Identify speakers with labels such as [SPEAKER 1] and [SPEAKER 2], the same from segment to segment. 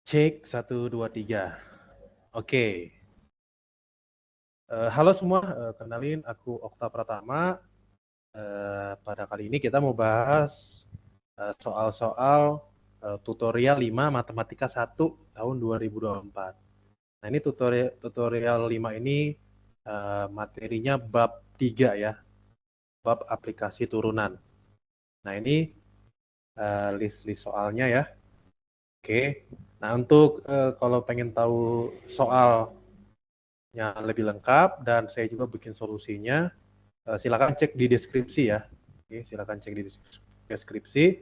[SPEAKER 1] Cek 1, 2, 3. Oke. Halo semua, kenalin aku Okta Pratama. Pada kali ini kita mau bahas soal-soal tutorial 5 Matematika 1 tahun 2024. Nah, ini tutorial 5 ini materinya bab 3 ya, bab aplikasi turunan. Nah, ini list-list soalnya ya. Oke. Nah, untuk kalau pengen tahu soal yang lebih lengkap dan saya juga bikin solusinya, silakan cek di deskripsi ya. Oke, silakan cek di deskripsi.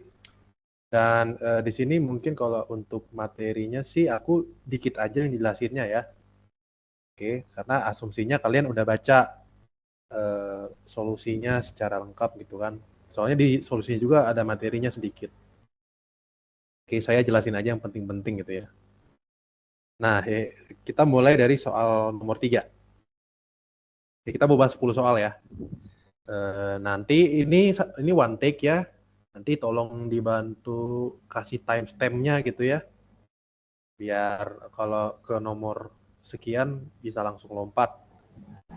[SPEAKER 1] Dan di sini mungkin kalau untuk materinya sih aku dikit aja yang jelasinnya ya. Oke, karena asumsinya kalian udah baca solusinya secara lengkap gitu kan. Soalnya di solusinya juga ada materinya sedikit. Oke, saya jelasin aja yang penting-penting gitu ya. Nah, kita mulai dari soal nomor 3. Kita mau bahas 10 soal ya. Nanti ini one take ya. Nanti tolong dibantu kasih timestamp-nya gitu ya. Biar kalau ke nomor sekian bisa langsung lompat.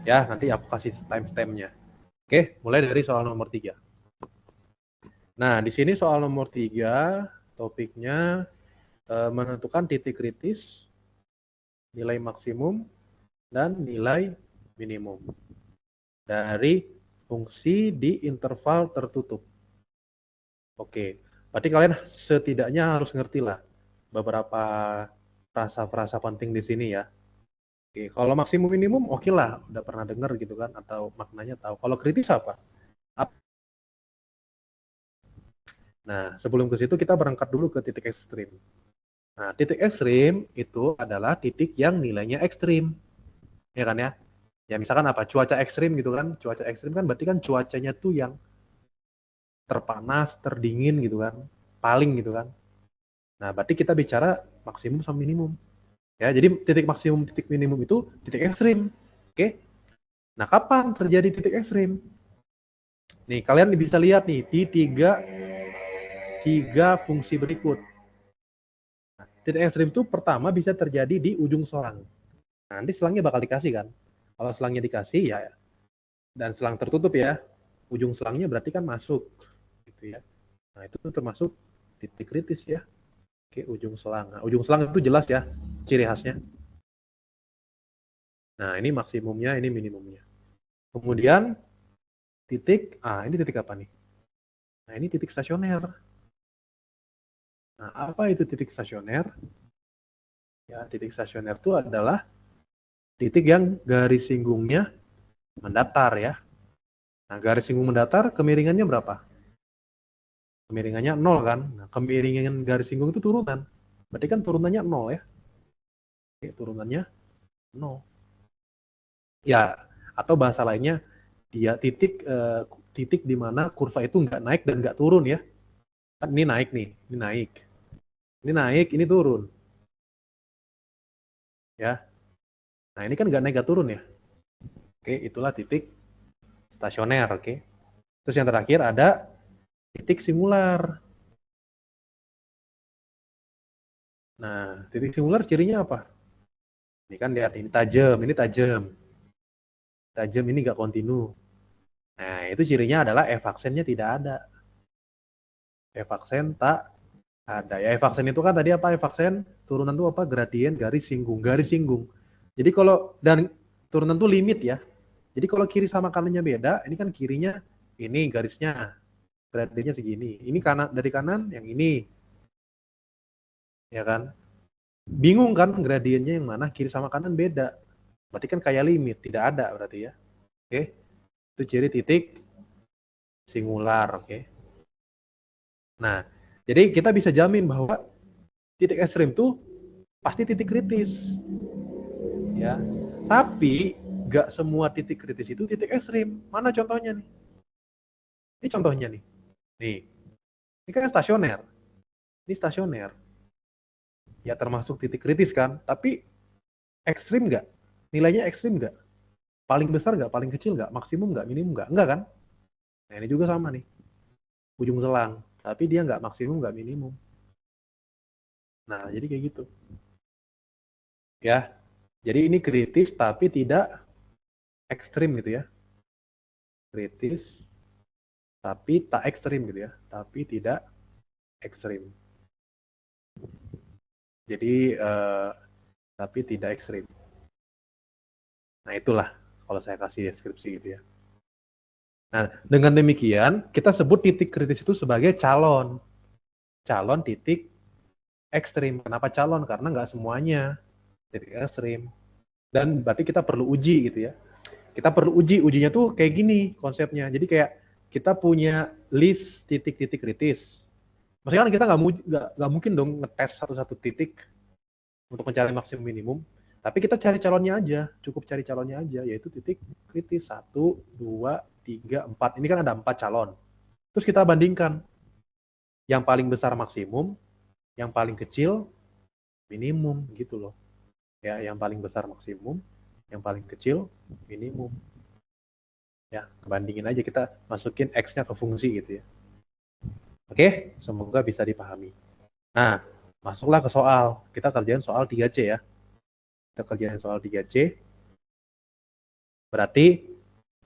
[SPEAKER 1] Ya, nanti aku kasih timestamp-nya. Oke, mulai dari soal nomor 3. Nah, di sini soal nomor 3, topiknya menentukan titik kritis, nilai maksimum, dan nilai minimum dari fungsi di interval tertutup. Oke, berarti kalian setidaknya harus ngerti lah beberapa frasa-frasa penting di sini ya. Oke, kalau maksimum minimum oke lah, udah pernah dengar gitu kan, atau maknanya tahu. Kalau kritis apa? Nah, sebelum ke situ kita berangkat dulu ke titik ekstrim. Nah, titik ekstrim itu adalah titik yang nilainya ekstrim, ya kan ya? Ya misalkan apa? Cuaca ekstrim gitu kan? Cuaca ekstrim kan berarti kan cuacanya tuh yang terpanas, terdingin gitu kan, paling gitu kan. Nah, berarti kita bicara maksimum sama minimum. Ya, jadi titik maksimum, titik minimum itu titik ekstrim. Oke. Nah, kapan terjadi titik ekstrim? Nih, kalian bisa lihat nih di tiga fungsi berikut. Nah, titik ekstrim itu pertama bisa terjadi di ujung selang. Nah, nanti selangnya bakal dikasih kan. Kalau selangnya dikasih ya, dan selang tertutup ya, ujung selangnya berarti kan masuk gitu ya. Nah, itu termasuk titik kritis ya. Oke, ujung selang. Nah, ujung selang itu jelas ya ciri khasnya. Nah, ini maksimumnya, ini minimumnya. Kemudian ini titik apa nih? Nah, ini titik stasioner. Nah, apa itu titik stasioner? Ya, titik stasioner itu adalah titik yang garis singgungnya mendatar ya. Nah, garis singgung mendatar kemiringannya berapa? Kemiringannya 0 kan? Nah, kemiringan garis singgung itu turunan. Berarti kan turunannya 0 ya. Oke, turunannya 0. Ya, atau bahasa lainnya dia titik di mana kurva itu nggak naik dan nggak turun ya. Kan ini naik nih, ini naik. Ini naik, ini turun. Ya. Nah, ini kan nggak naik nggak turun ya. Oke, itulah titik stasioner, oke. Terus yang terakhir ada titik singular. Nah, titik singular cirinya apa? Ini kan lihat, ini tajam, ini tajam. Tajam ini nggak kontinu. Nah, itu cirinya adalah evaksennya tidak ada. Evaksen tak ada. Ya, evaksen itu kan tadi apa? Evaksen turunan itu apa? Gradien garis singgung, garis singgung. Jadi kalau dan turunan itu limit ya. Jadi kalau kiri sama kanannya beda, ini kan kirinya ini garisnya, gradiennya segini. Ini kanan dari kanan yang ini, ya kan? Bingung kan gradiennya yang mana? Kiri sama kanan beda. Berarti kan kayak limit, tidak ada berarti ya. Oke. Itu ciri titik singular, oke. Nah, jadi kita bisa jamin bahwa titik ekstrim itu pasti titik kritis, ya. Tapi nggak semua titik kritis itu titik ekstrim. Mana contohnya nih? Ini contohnya nih. Nih, ini kan stasioner. Ini stasioner. Ya termasuk titik kritis kan. Tapi ekstrim nggak? Nilainya ekstrim nggak? Paling besar nggak? Paling kecil nggak? Maksimum nggak? Minimum nggak? Enggak kan? Nah ini juga sama nih. Ujung selang. Tapi dia nggak maksimum, nggak minimum. Nah, jadi kayak gitu. Ya, jadi ini kritis tapi tidak ekstrim gitu ya. Kritis tapi tak ekstrim gitu ya. Tapi tidak ekstrim. Jadi, tapi tidak ekstrim. Nah, itulah kalau saya kasih deskripsi gitu ya. Nah, dengan demikian, kita sebut titik kritis itu sebagai calon. Calon titik ekstrim. Kenapa calon? Karena nggak semuanya titik ekstrim. Dan berarti kita perlu uji gitu ya. Kita perlu ujinya tuh kayak gini konsepnya. Jadi kayak kita punya list titik-titik kritis. Maksudnya kan kita nggak mungkin dong ngetes satu-satu titik untuk mencari maksimum minimum. Tapi kita cari calonnya aja, cukup cari calonnya aja, yaitu titik kritis 1, 2, 3, 4. Ini kan ada 4 calon. Terus kita bandingkan yang paling besar maksimum, yang paling kecil minimum gitu loh. Ya, yang paling besar maksimum, yang paling kecil minimum. Ya, bandingin aja, kita masukin X-nya ke fungsi gitu ya. Oke, semoga bisa dipahami. Nah, masuklah ke soal. Kita kerjain soal 3C ya. Kita kerjain soal 3C. Berarti,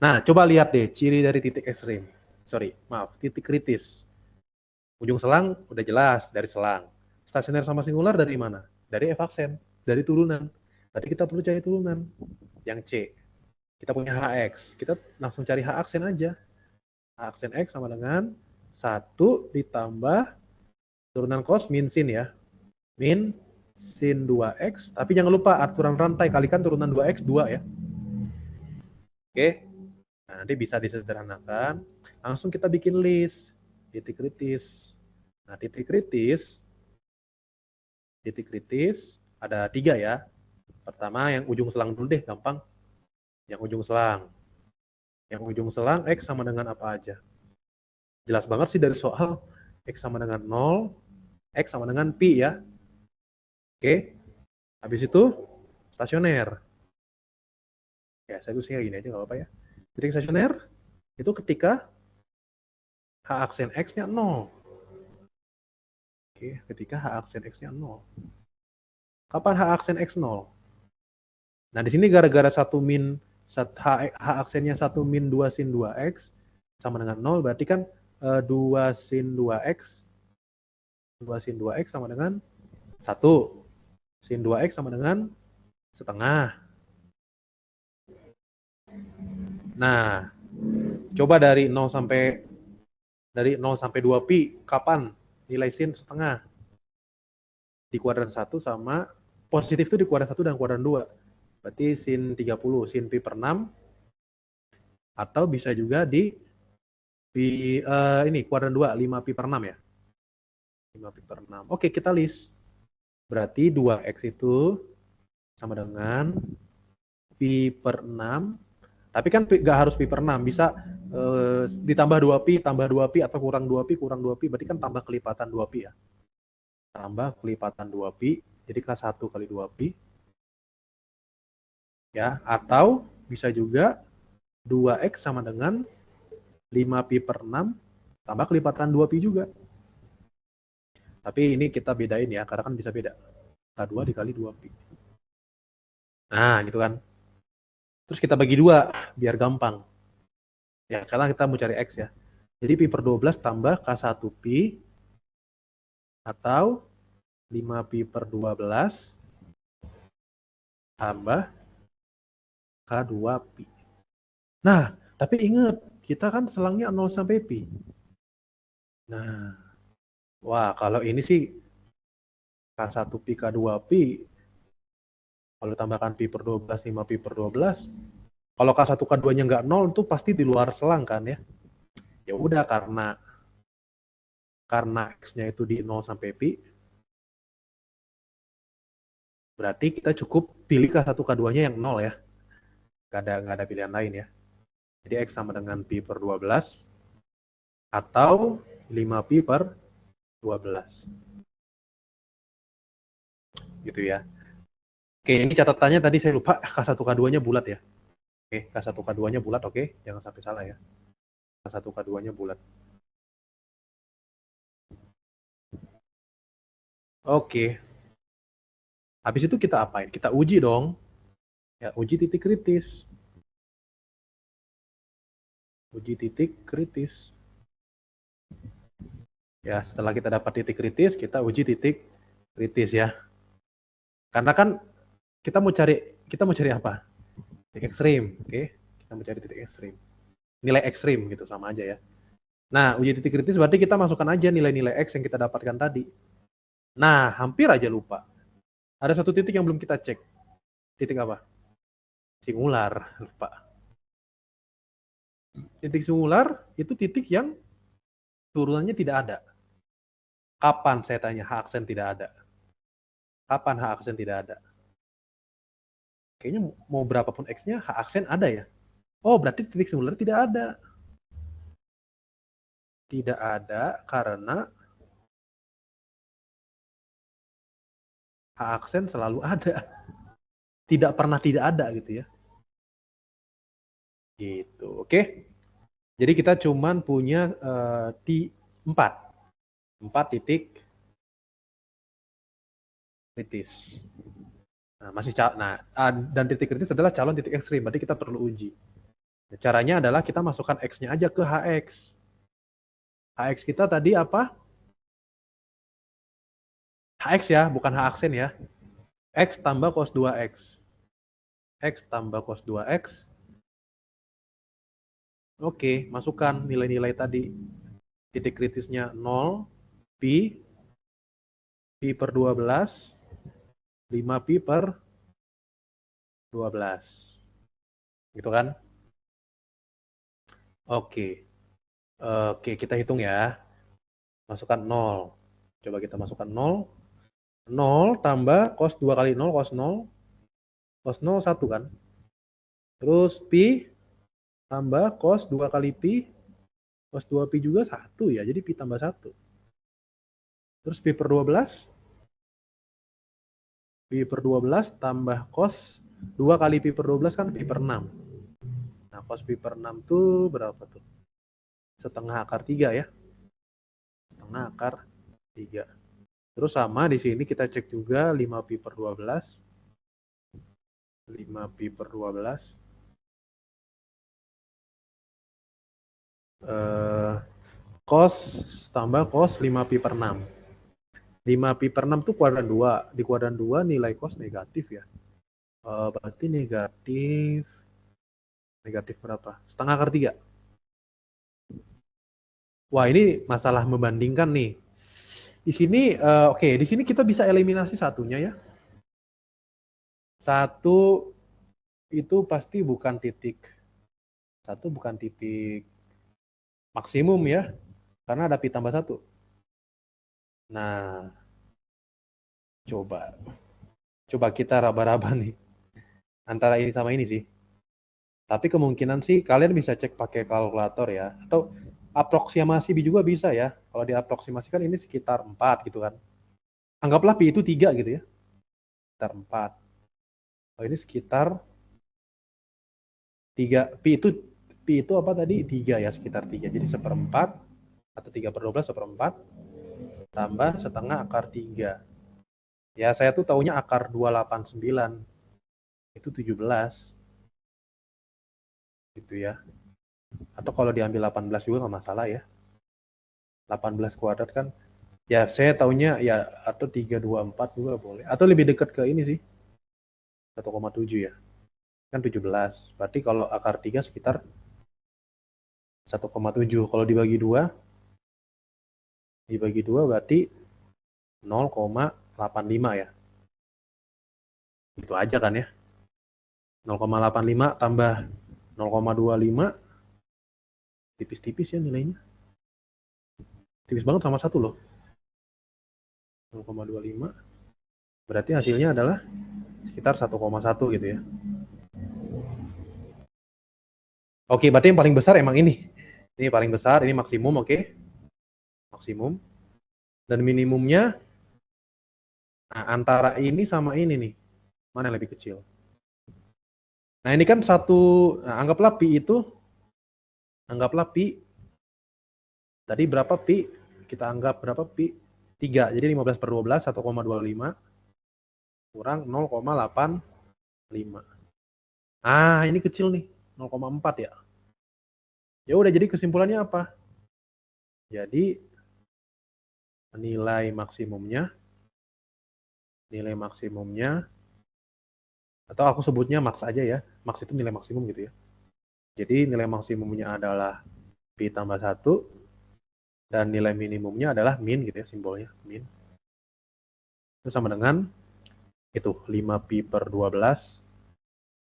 [SPEAKER 1] nah coba lihat deh ciri dari titik ekstrim. Sorry, maaf, titik kritis. Ujung selang udah jelas dari selang. Stasioner sama singular dari mana? Dari F aksen, dari turunan. Berarti kita perlu cari turunan. Yang C. Kita punya HX. Kita langsung cari H aksen aja. H aksen X sama dengan 1 ditambah turunan cos min sin ya. Min sin 2X, tapi jangan lupa aturan rantai, kalikan turunan 2X 2 ya. Oke, nah, nanti bisa disederhanakan. Langsung kita bikin list titik kritis. Nah, titik kritis ada 3 ya. Pertama yang ujung selang dulu deh, gampang. Yang ujung selang. Yang ujung selang X sama dengan apa aja? Jelas banget sih dari soal. X sama dengan 0, X sama dengan pi ya. Oke, habis itu stasioner. Ya, saya tulisnya gini aja nggak apa-apa ya. Titik stasioner itu ketika H aksen X-nya 0. Oke, ketika H aksen X-nya 0. Kapan H aksen X 0? Nah, di sini gara-gara 1 min H aksennya 1 min 2 sin 2X sama dengan 0, berarti kan 2 sin 2X 2 sin 2X sama dengan 1. Sin 2X sama dengan setengah. Nah, coba dari 0 sampai 2 pi, kapan nilai sin setengah? Di kuadran 1 sama positif itu di kuadran 1 dan kuadran 2. Berarti sin 30, sin pi per 6, atau bisa juga di ini kuadran 2, 5 pi per 6 ya. 5 pi per 6. Oke, kita list. Berarti 2X itu sama dengan pi per 6. Tapi kan nggak harus pi per 6, bisa ditambah 2 pi, tambah 2 pi, atau kurang 2 pi, kurang 2 pi, berarti kan tambah kelipatan 2 pi ya. Tambah kelipatan 2 pi, jadi K1 kali 2 pi. Ya, atau bisa juga 2X sama dengan 5 pi per 6 tambah kelipatan 2 pi juga. Tapi ini kita bedain ya, karena kan bisa beda. K2 dikali 2 pi. Nah, gitu kan. Terus kita bagi 2, biar gampang. Ya, karena kita mau cari X ya. Jadi pi per 12 tambah K1 pi, atau 5 pi per 12 tambah K2 pi. Nah, tapi ingat, kita kan selangnya 0 sampai pi. Nah, wah kalau ini sih K1 pi, K2 pi, kalau tambahkan pi per 12, 5 pi per 12, kalau K1, K2-nya nggak 0, itu pasti di luar selang kan ya. Ya udah, karena X-nya itu di 0 sampai pi, berarti kita cukup pilih K1, K2-nya yang 0 ya. Nggak ada pilihan lain ya. Jadi X sama dengan pi per 12, atau 5 pi per 12. Gitu ya. Oke, ini catatannya tadi saya lupa, K1, K2-nya bulat ya. Oke, K1, K2-nya bulat, oke. Jangan sampai salah ya. K1, K2-nya bulat. Oke. Habis itu kita apain? Kita uji dong. Ya, uji titik kritis. Uji titik kritis. Ya, setelah kita dapat titik kritis, kita uji titik kritis ya. Karena kan kita mau cari apa? Titik ekstrim, oke? Kita mau cari titik ekstrim. Nilai ekstrim gitu sama aja ya. Nah, uji titik kritis berarti kita masukkan aja nilai-nilai X yang kita dapatkan tadi. Nah, hampir aja lupa. Ada satu titik yang belum kita cek. Titik apa? Singular, lupa. Titik singular itu titik yang turunannya tidak ada. Kapan saya tanya H aksen tidak ada? Kapan H aksen tidak ada? Kayaknya mau berapapun X-nya, H aksen ada ya? Oh, berarti titik singular tidak ada. Tidak ada karena H aksen selalu ada. Tidak pernah tidak ada gitu ya. Gitu, oke? Jadi kita cuman punya di 4 titik kritis. Nah, dan titik kritis adalah calon titik ekstrim, berarti kita perlu uji. Nah, caranya adalah kita masukkan X-nya aja ke HX. HX kita tadi apa? HX ya, bukan H aksen ya. X tambah cos 2X. X tambah cos 2X. Oke, masukkan nilai-nilai tadi. Titik kritisnya 0, Pi, Pi per 12, 5 Pi per 12. Gitu kan? Oke. Oke, kita hitung ya. Masukkan 0. Coba kita masukkan 0. 0 tambah cos 2 kali 0, cos 0. Cos 0, 1 kan? Terus Pi tambah cos 2 kali Pi. Cos 2 Pi juga 1 ya, jadi Pi tambah 1. Terus Pi per 12. Pi per 12 tambah cos 2 kali Pi per 12 kan Pi per 6. Nah, cos Pi per 6 tuh berapa tuh? Setengah akar 3 ya. Setengah akar 3. Terus sama di sini kita cek juga 5 Pi per 12. 5 Pi per 12. Cos tambah cos 5 Pi per 6. 5 Pi per 6 tuh kuadran 2. Di kuadran 2 nilai cos negatif ya. Berarti negatif berapa? Setengah akar 3. Wah, ini masalah membandingkan nih. Di sini, oke, di sini kita bisa eliminasi satunya ya. Satu itu pasti bukan titik. Satu bukan titik maksimum ya, karena ada Pi tambah 1. Nah, coba kita raba-raba nih. Antara ini sama ini sih. Tapi kemungkinan sih kalian bisa cek pakai kalkulator ya. Atau aproksimasi juga bisa ya. Kalau diaproksimasikan ini sekitar 4 gitu kan. Anggaplah Pi itu 3 gitu ya. Sekitar 4. Oh, ini sekitar 3. Pi itu apa tadi? 3 ya, sekitar 3. Jadi 1/4 atau 3 per 12 1/4 tambah setengah akar 3. Ya, saya tuh taunya akar 289. Itu 17. Gitu ya. Atau kalau diambil 18 juga nggak masalah ya. 18 kuadrat kan. Ya, saya taunya ya atau 324 juga boleh. Atau lebih dekat ke ini sih. 1,7 ya. Kan 17. Berarti kalau akar 3 sekitar 1,7. Kalau dibagi 2 berarti 0,85 ya. Itu aja kan ya. 0,85 tambah 0,25 tipis-tipis ya nilainya. Tipis banget sama 1 loh. 0,25 berarti hasilnya adalah sekitar 1,1 gitu ya. Oke, berarti yang paling besar emang ini. Ini paling besar, ini maksimum, oke. Maksimum. Dan minimumnya nah, antara ini sama ini nih. Mana yang lebih kecil? Nah, ini kan anggaplah Pi itu, tadi berapa Pi? Kita anggap berapa Pi? 3, jadi 15 per 12, 1,25. kurang 0,85. Ah, ini kecil nih, 0,4 ya. Ya udah, jadi kesimpulannya apa? Jadi nilai maksimumnya atau aku sebutnya max aja ya. Max itu nilai maksimum gitu ya. Jadi nilai maksimumnya adalah pi tambah 1 dan nilai minimumnya adalah min gitu ya, simbolnya min. Itu sama dengan itu 5 pi per 12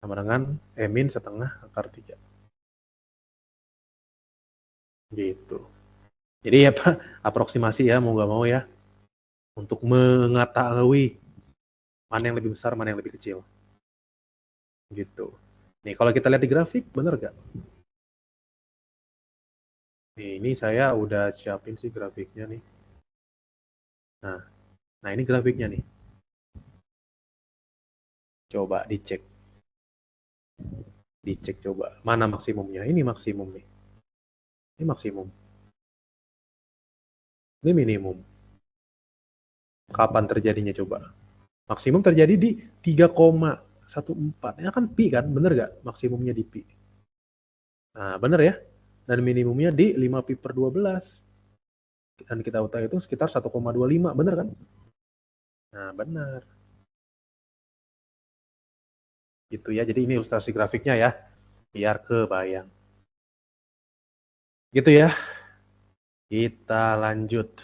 [SPEAKER 1] sama dengan min setengah akar 3. Gitu. Jadi apa, aproksimasi ya, mau nggak mau ya, untuk mengetahui mana yang lebih besar, mana yang lebih kecil. Gitu. Nih, kalau kita lihat di grafik, bener nggak? Nih, ini saya udah siapin sih grafiknya nih. Nah ini grafiknya nih. Coba dicek. Dicek coba. Mana maksimumnya? Ini maksimum nih. Ini maksimum. Ini minimum. Kapan terjadinya coba? Maksimum terjadi di 3,14. Ya kan pi kan? Bener nggak maksimumnya di pi? Nah, bener ya. Dan minimumnya di 5 pi per 12. Dan kita tahu itu sekitar 1,25. Bener kan? Nah, bener. Gitu ya. Jadi ini ilustrasi grafiknya ya. Biar kebayang. Gitu ya. Kita lanjut.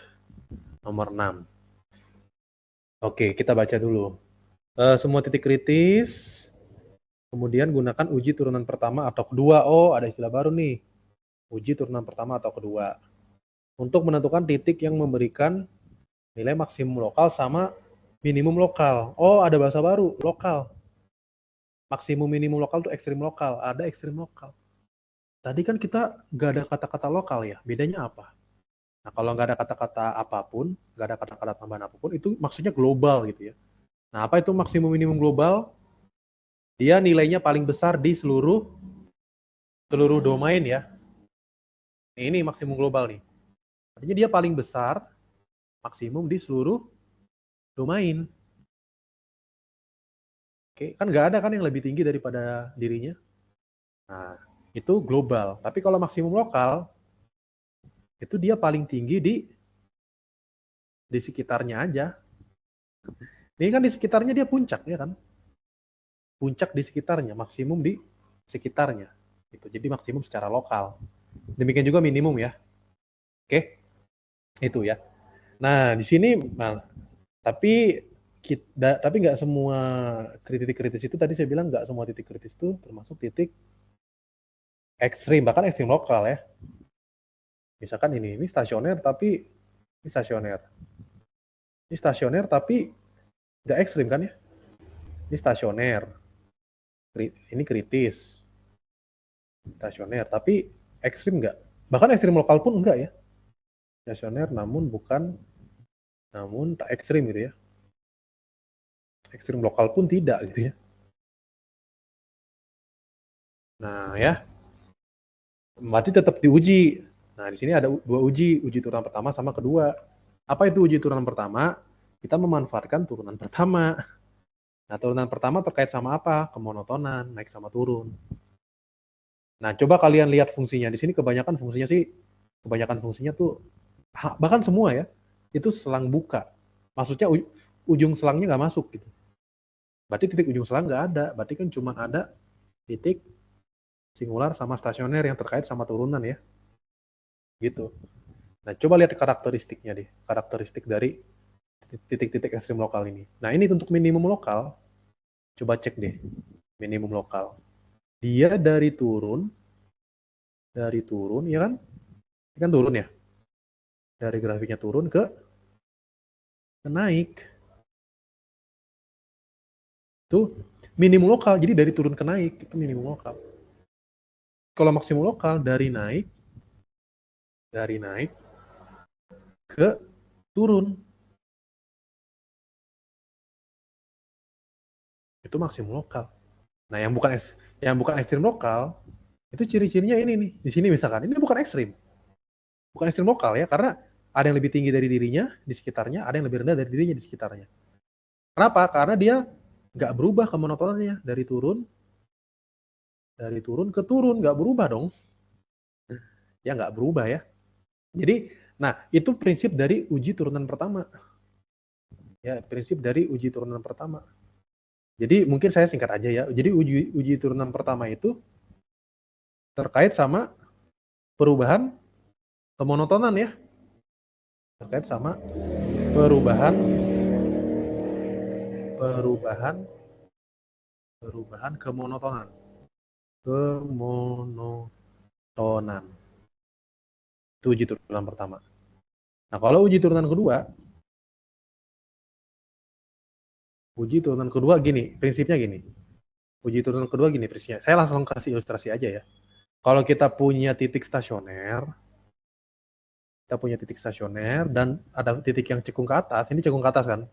[SPEAKER 1] Nomor 6. Oke, kita baca dulu. Semua titik kritis, kemudian gunakan uji turunan pertama atau kedua. Oh, ada istilah baru nih. Uji turunan pertama atau kedua. Untuk menentukan titik yang memberikan nilai maksimum lokal sama minimum lokal. Oh, ada bahasa baru, lokal. Maksimum minimum lokal itu ekstrim lokal. Ada ekstrim lokal. Tadi kan kita nggak ada kata-kata lokal ya. Bedanya apa? Nah, kalau nggak ada kata-kata apapun, nggak ada kata-kata tambahan apapun, itu maksudnya global gitu ya. Nah, apa itu maksimum minimum global? Dia nilainya paling besar di seluruh domain ya. Ini maksimum global nih. Artinya dia paling besar maksimum di seluruh domain. Oke, kan nggak ada kan yang lebih tinggi daripada dirinya. Nah, itu global. Tapi kalau maksimum lokal, itu dia paling tinggi di sekitarnya aja. Ini kan di sekitarnya dia puncak ya kan. Puncak di sekitarnya, maksimum di sekitarnya. Gitu. Jadi maksimum secara lokal. Demikian juga minimum ya. Oke, itu ya. Nah, di sini tapi nggak semua titik kritis itu, tadi saya bilang nggak semua titik kritis itu termasuk titik ekstrim, bahkan ekstrim lokal ya. Misalkan ini stasioner tapi ini stasioner. Ini stasioner tapi nggak ekstrim kan ya. Ini stasioner. Ini kritis. Stasioner tapi ekstrim nggak. Bahkan ekstrim lokal pun enggak ya. Stasioner namun tak ekstrim gitu ya. Ekstrim lokal pun tidak gitu ya. Nah ya, berarti tetap diuji. Nah di sini ada dua uji turunan pertama sama kedua. Apa itu uji turunan pertama? Kita memanfaatkan turunan pertama. Nah turunan pertama terkait sama apa? Kemonotonan, naik sama turun. Nah coba kalian lihat fungsinya. Di sini kebanyakan fungsinya tuh, bahkan semua ya, itu selang buka. Maksudnya ujung selangnya nggak masuk gitu. Berarti titik ujung selang nggak ada. Berarti kan cuma ada titik singular sama stasioner yang terkait sama turunan ya. Gitu. Nah, coba lihat karakteristiknya deh. Karakteristik dari titik-titik ekstrim lokal ini. Nah, ini untuk minimum lokal. Coba cek deh. Minimum lokal. Dia dari turun, ya kan? Ini kan turun ya. Dari grafiknya turun ke naik. Itu minimum lokal. Jadi dari turun ke naik, itu minimum lokal. Kalau maksimum lokal dari naik ke turun. Itu maksimum lokal. Nah, yang bukan ekstrim lokal, itu ciri-cirinya ini nih. Di sini misalkan, ini bukan ekstrim. Bukan ekstrim lokal ya, karena ada yang lebih tinggi dari dirinya di sekitarnya, ada yang lebih rendah dari dirinya di sekitarnya. Kenapa? Karena dia nggak berubah kemonotonannya dari turun ke turun, nggak berubah dong. Ya nggak berubah ya. Jadi, nah itu prinsip dari uji turunan pertama. Ya, prinsip dari uji turunan pertama. Jadi mungkin saya singkat aja ya. Jadi uji turunan pertama itu terkait sama perubahan kemonotonan ya. Terkait sama perubahan kemonotonan. Itu uji turunan pertama. Nah, kalau uji turunan kedua gini, prinsipnya gini. Uji turunan kedua gini prinsipnya. Saya langsung kasih ilustrasi aja ya. Kalau kita punya titik stasioner dan ada titik yang cekung ke atas, ini cekung ke atas kan?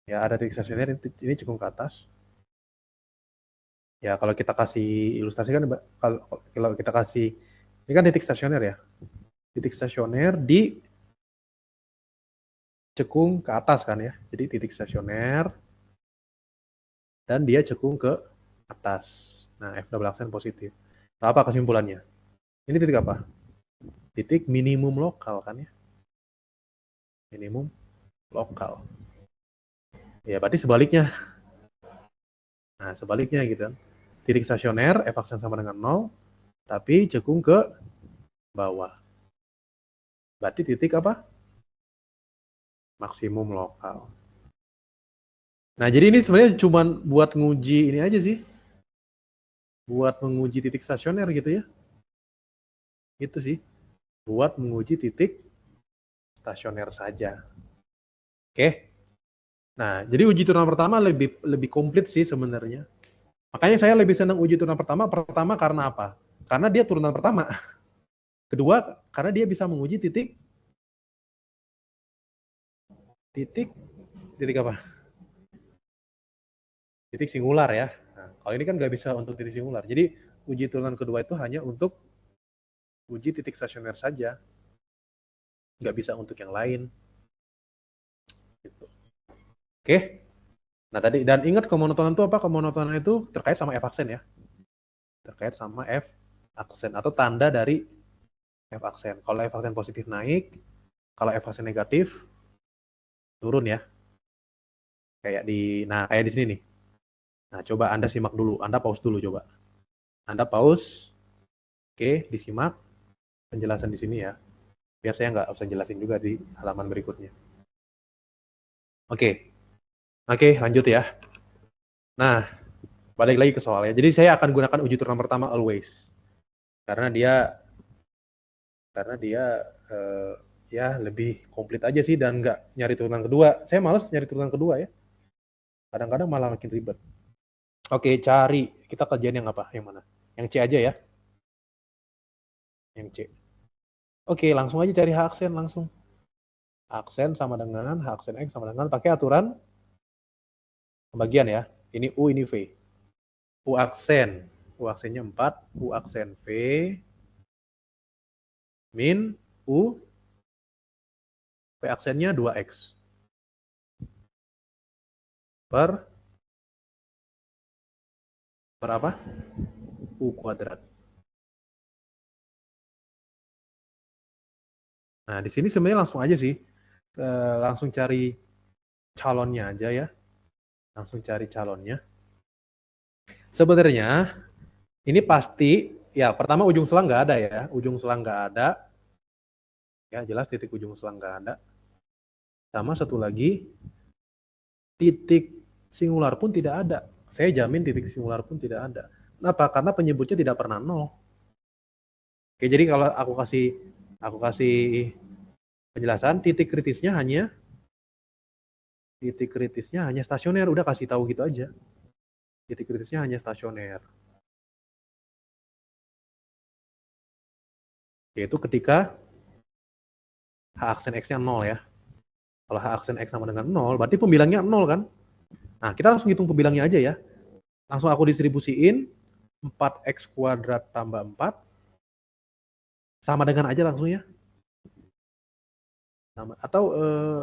[SPEAKER 1] Ya, ada titik stasioner, ini cekung ke atas. Ya, kalau kita kasih ilustrasi kan, kalau kita kasih, ini kan titik stasioner ya. Titik stasioner di cekung ke atas kan ya. Jadi titik stasioner dan dia cekung ke atas. Nah, F double aksen positif. Nah, apa kesimpulannya? Ini titik apa? Titik minimum lokal kan ya. Minimum lokal. Ya, berarti sebaliknya. Nah, sebaliknya gitu kan. Titik stasioner, F aksen sama dengan 0, tapi cekung ke bawah. Berarti titik apa? Maksimum lokal. Nah, jadi ini sebenarnya cuma buat nguji ini aja sih. Buat menguji titik stasioner gitu ya. Itu sih. Buat menguji titik stasioner saja. Oke. Nah, jadi uji turunan pertama lebih komplit sih sebenarnya. Makanya saya lebih senang uji turunan pertama karena apa? Karena dia turunan pertama. Kedua, karena dia bisa menguji titik apa? Titik singular ya. Nah, kalau ini kan nggak bisa untuk titik singular. Jadi uji turunan kedua itu hanya untuk uji titik stasioner saja, nggak bisa untuk yang lain. Gitu. Oke. Nah tadi, dan ingat kemonotonan itu apa? Kemonotonan itu terkait sama F aksen ya. Terkait sama F aksen atau tanda dari F aksen. Kalau F aksen positif naik, kalau F aksen negatif turun ya. Kayak di sini nih. Nah, coba Anda simak dulu. Anda pause dulu coba. Anda pause. Oke, disimak penjelasan di sini ya. Biar saya nggak usah jelasin juga di halaman berikutnya. Oke. Oke, lanjut ya. Nah, balik lagi ke soalnya. Jadi saya akan gunakan uji turunan pertama always. Karena dia ya lebih komplit aja sih dan nggak nyari turunan kedua. Saya males nyari turunan kedua ya. Kadang-kadang malah makin ribet. Oke, cari. Kita kerjain yang apa? Yang mana? Yang C aja ya. Yang C. Oke, langsung aja cari H aksen langsung. Aksen sama dengan H aksen X sama dengan pakai aturan pembagian ya. Ini U, ini V. U aksen. U aksennya 4. U aksen V min U. V aksennya 2X. Per apa? U kuadrat. Nah, di sini sebenarnya langsung aja sih. Langsung cari calonnya aja ya. Langsung cari calonnya. Sebenarnya ini pasti, ya pertama ujung selang nggak ada ya. Ujung selang nggak ada. Ya jelas titik ujung selang nggak ada. Sama satu lagi, titik singular pun tidak ada. Saya jamin titik singular pun tidak ada. Kenapa? Karena penyebutnya tidak pernah nol. Oke, jadi kalau aku kasih penjelasan, titik kritisnya hanya stasioner. Udah kasih tahu gitu aja. Titik kritisnya hanya stasioner. Yaitu ketika H aksen X-nya 0 ya. Kalau H aksen X sama dengan 0, berarti pembilangnya 0 kan? Nah, kita langsung hitung pembilangnya aja ya. Langsung aku distribusiin 4X kuadrat tambah 4 sama dengan aja langsung ya. Sama, atau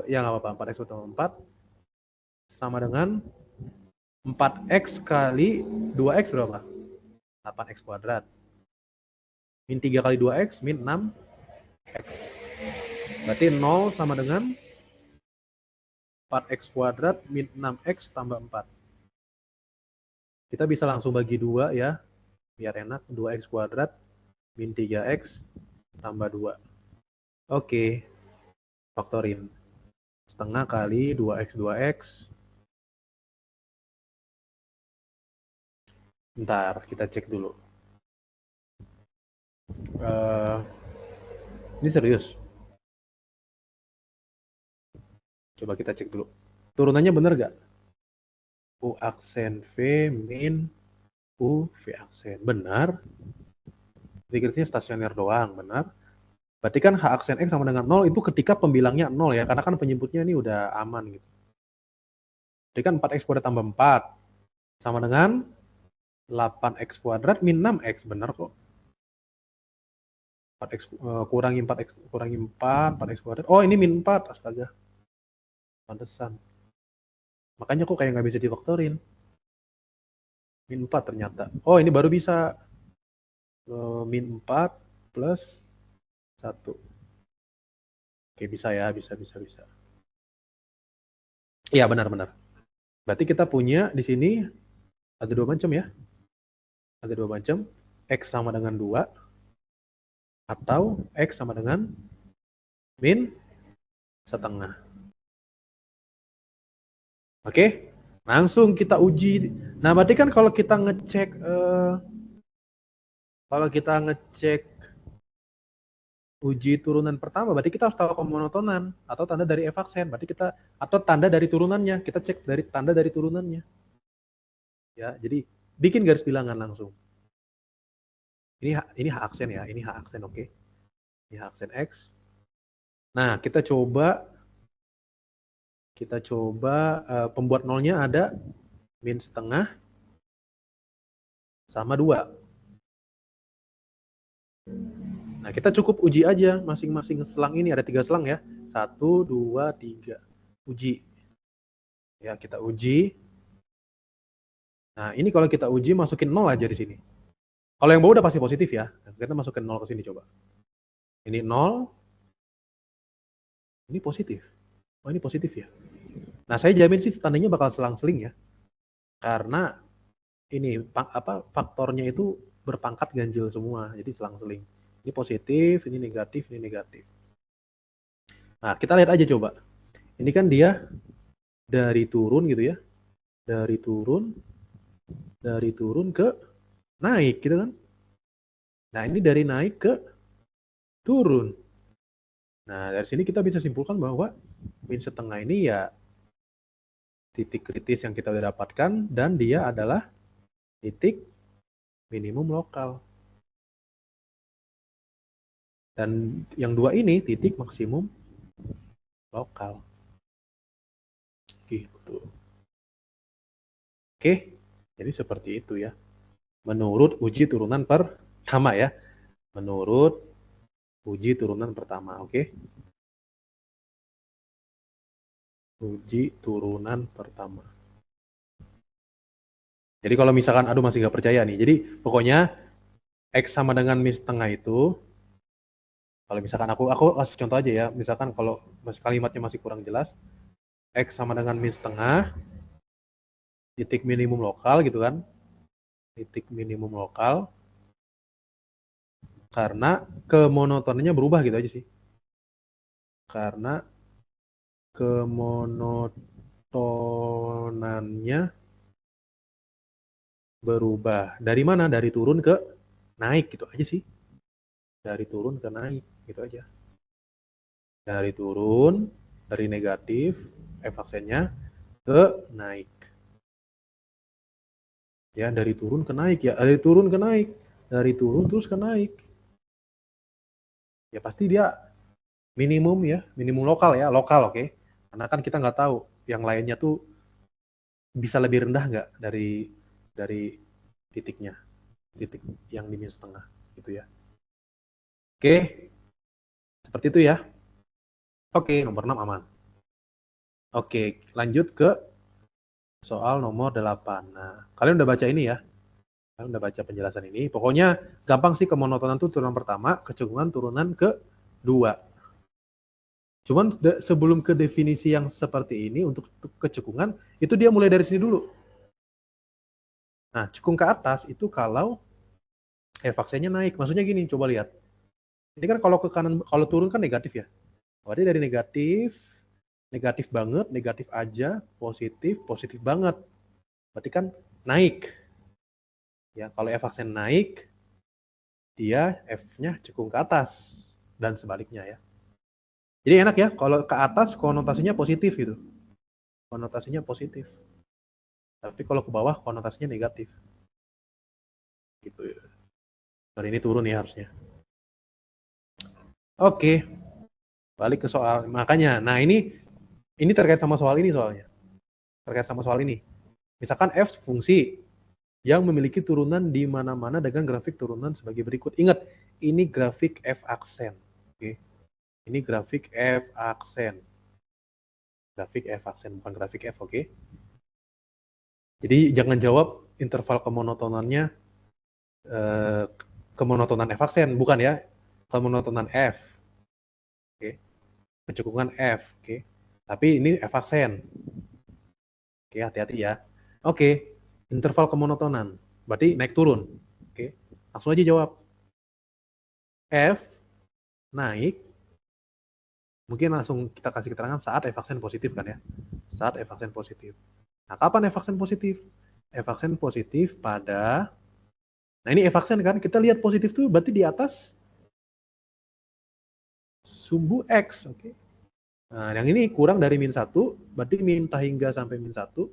[SPEAKER 1] ya nggak apa-apa, 4X tambah 4 sama dengan 4x kali 2x berapa? 8x kuadrat. Min 3 kali 2x, min 6x. Berarti 0 sama dengan 4x kuadrat min 6x tambah 4. Kita bisa langsung bagi 2 ya, biar enak. 2x kuadrat min 3x tambah 2. Oke, faktorin. Setengah kali 2x 2x. Bentar, kita cek dulu. Ini serius. Coba kita cek dulu. Turunannya benar nggak? U aksen V min U V aksen. Benar. Dikiranya stasioner doang, benar. Berarti kan H aksen X sama dengan 0 itu ketika pembilangnya 0 ya, karena kan penyebutnya ini udah aman gitu. Jadi kan 4x kuadrat tambah 4 sama dengan 8x kuadrat min 6x, benar kok. 4x kurangi 4x kurangi 4, 4x kuadrat. Oh, ini min 4, astaga. Pantesan. Makanya kok kayak nggak bisa difaktorin. Min 4 ternyata. Oh, ini baru bisa. Min 4 plus 1. Oke, bisa ya, bisa. Iya, benar. Berarti kita punya di sini ada 2 macam ya. Ada 2 macam. X sama dengan 2 atau X sama dengan min setengah. Oke, langsung kita uji. Nah, berarti kan kalau kita ngecek uji turunan pertama, berarti kita harus tahu kemonotonan atau tanda dari F aksen. Berarti kita atau tanda dari turunannya. Kita cek dari tanda dari turunannya. Ya, jadi bikin garis bilangan langsung. Ini H aksen ya, ini H aksen, oke. Ini H aksen X. Nah, kita coba pembuat nolnya ada min setengah sama 2. Nah, kita cukup uji aja masing-masing selang ini. Ada 3 selang ya. 1, 2, 3. Uji. Ya, kita uji. Nah, ini kalau kita uji masukin 0 aja di sini. Kalau yang bawah udah pasti positif ya. Kita masukin 0 ke sini coba. Ini 0. Ini positif. Oh, ini positif ya. Nah, saya jamin sih tandanya bakal selang-seling ya. Karena ini faktornya itu berpangkat ganjil semua. Jadi selang-seling. Ini positif, ini negatif, ini negatif. Nah, kita lihat aja coba. Ini kan dia dari turun gitu ya. Dari turun ke naik gitu kan. Nah, ini dari naik ke turun. Nah, dari sini kita bisa simpulkan bahwa min setengah ini ya titik kritis yang kita udah dapatkan dan dia adalah titik minimum lokal. Dan yang 2 ini titik maksimum lokal. Gitu. Oke, jadi seperti itu ya. Menurut uji turunan pertama ya. Menurut uji turunan pertama, oke? Uji turunan pertama. Jadi kalau misalkan aduh masih nggak percaya nih. Jadi pokoknya X sama dengan min setengah itu, kalau misalkan aku kasih contoh aja ya. Misalkan kalau kalimatnya masih kurang jelas, X sama dengan min setengah, titik minimum lokal gitu kan. Titik minimum lokal, karena kemonotonnya berubah gitu aja sih. Karena kemonotonannya berubah. Dari mana? Dari turun ke naik gitu aja sih. Dari turun ke naik gitu aja. Dari turun, dari negatif, F aksennya ke naik. Ya, dari turun ke naik ya. Dari turun ke naik. Dari turun terus ke naik. Ya pasti dia minimum ya, minimum lokal ya, lokal oke. Karena kan kita nggak tahu yang lainnya tuh bisa lebih rendah nggak dari titiknya, titik yang di min setengah gitu ya. Oke, seperti itu ya. Oke, nomor 6 aman. Oke, lanjut ke Soal nomor 8. Nah, kalian udah baca ini ya? Kalian udah baca penjelasan ini. Pokoknya gampang sih, kemonotonan itu turunan pertama, kecekungan turunan kedua. Cuman sebelum ke definisi yang seperti ini untuk kecekungan, itu dia mulai dari sini dulu. Nah, cekung ke atas itu kalau evaksennya naik. Maksudnya gini, coba lihat. Ini kan kalau ke kanan, kalau turun kan negatif ya. Berarti dari negatif, negatif banget, negatif aja, positif, positif banget. Berarti kan naik. Ya, kalau evaksen naik, dia F-nya cekung ke atas dan sebaliknya ya. Jadi enak ya, kalau ke atas konotasinya positif gitu. Konotasinya positif. Tapi kalau ke bawah konotasinya negatif. Gitu ya. Dan ini turun ya harusnya. Oke, balik ke soal. Makanya, nah ini terkait sama soal ini soalnya. Terkait sama soal ini. Misalkan F fungsi yang memiliki turunan di mana-mana dengan grafik turunan sebagai berikut. Ingat, ini grafik F aksen. Oke. Ini grafik F aksen. Grafik F aksen, bukan grafik F, oke? Jadi jangan jawab interval kemonotonannya kemonotonan F aksen, bukan ya? Kemonotonan F. Oke. Kecekungan F, oke. Tapi ini F aksen. Oke, hati-hati ya. Oke, interval kemonotonan. Berarti naik turun. Oke. Langsung aja jawab. F naik, mungkin langsung kita kasih keterangan saat F aksen positif kan ya. Saat F aksen positif. Nah, kapan F aksen positif? F aksen positif pada, nah ini F aksen kan, kita lihat positif tuh berarti di atas sumbu X, oke. Nah, yang ini kurang dari min 1, berarti min hingga sampai min 1.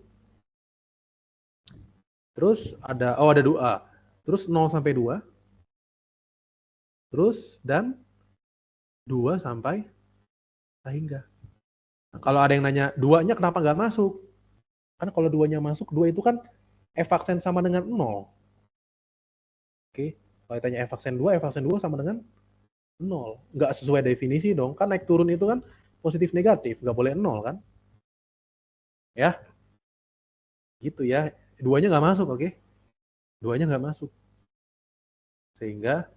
[SPEAKER 1] Terus ada, oh ada 2. Terus 0 sampai 2. Terus dan 2 sampai hingga. Nah, kalau ada yang nanya, 2-nya kenapa nggak masuk? Kan kalau 2-nya masuk, 2 itu kan F aksen sama dengan 0. Oke, kalau ditanya F aksen 2 sama dengan 0. Nggak sesuai definisi dong, kan naik turun itu kan positif negatif, nggak boleh 0 kan? Ya, gitu ya. 2-nya nggak masuk, oke? 2-nya nggak masuk. Sehingga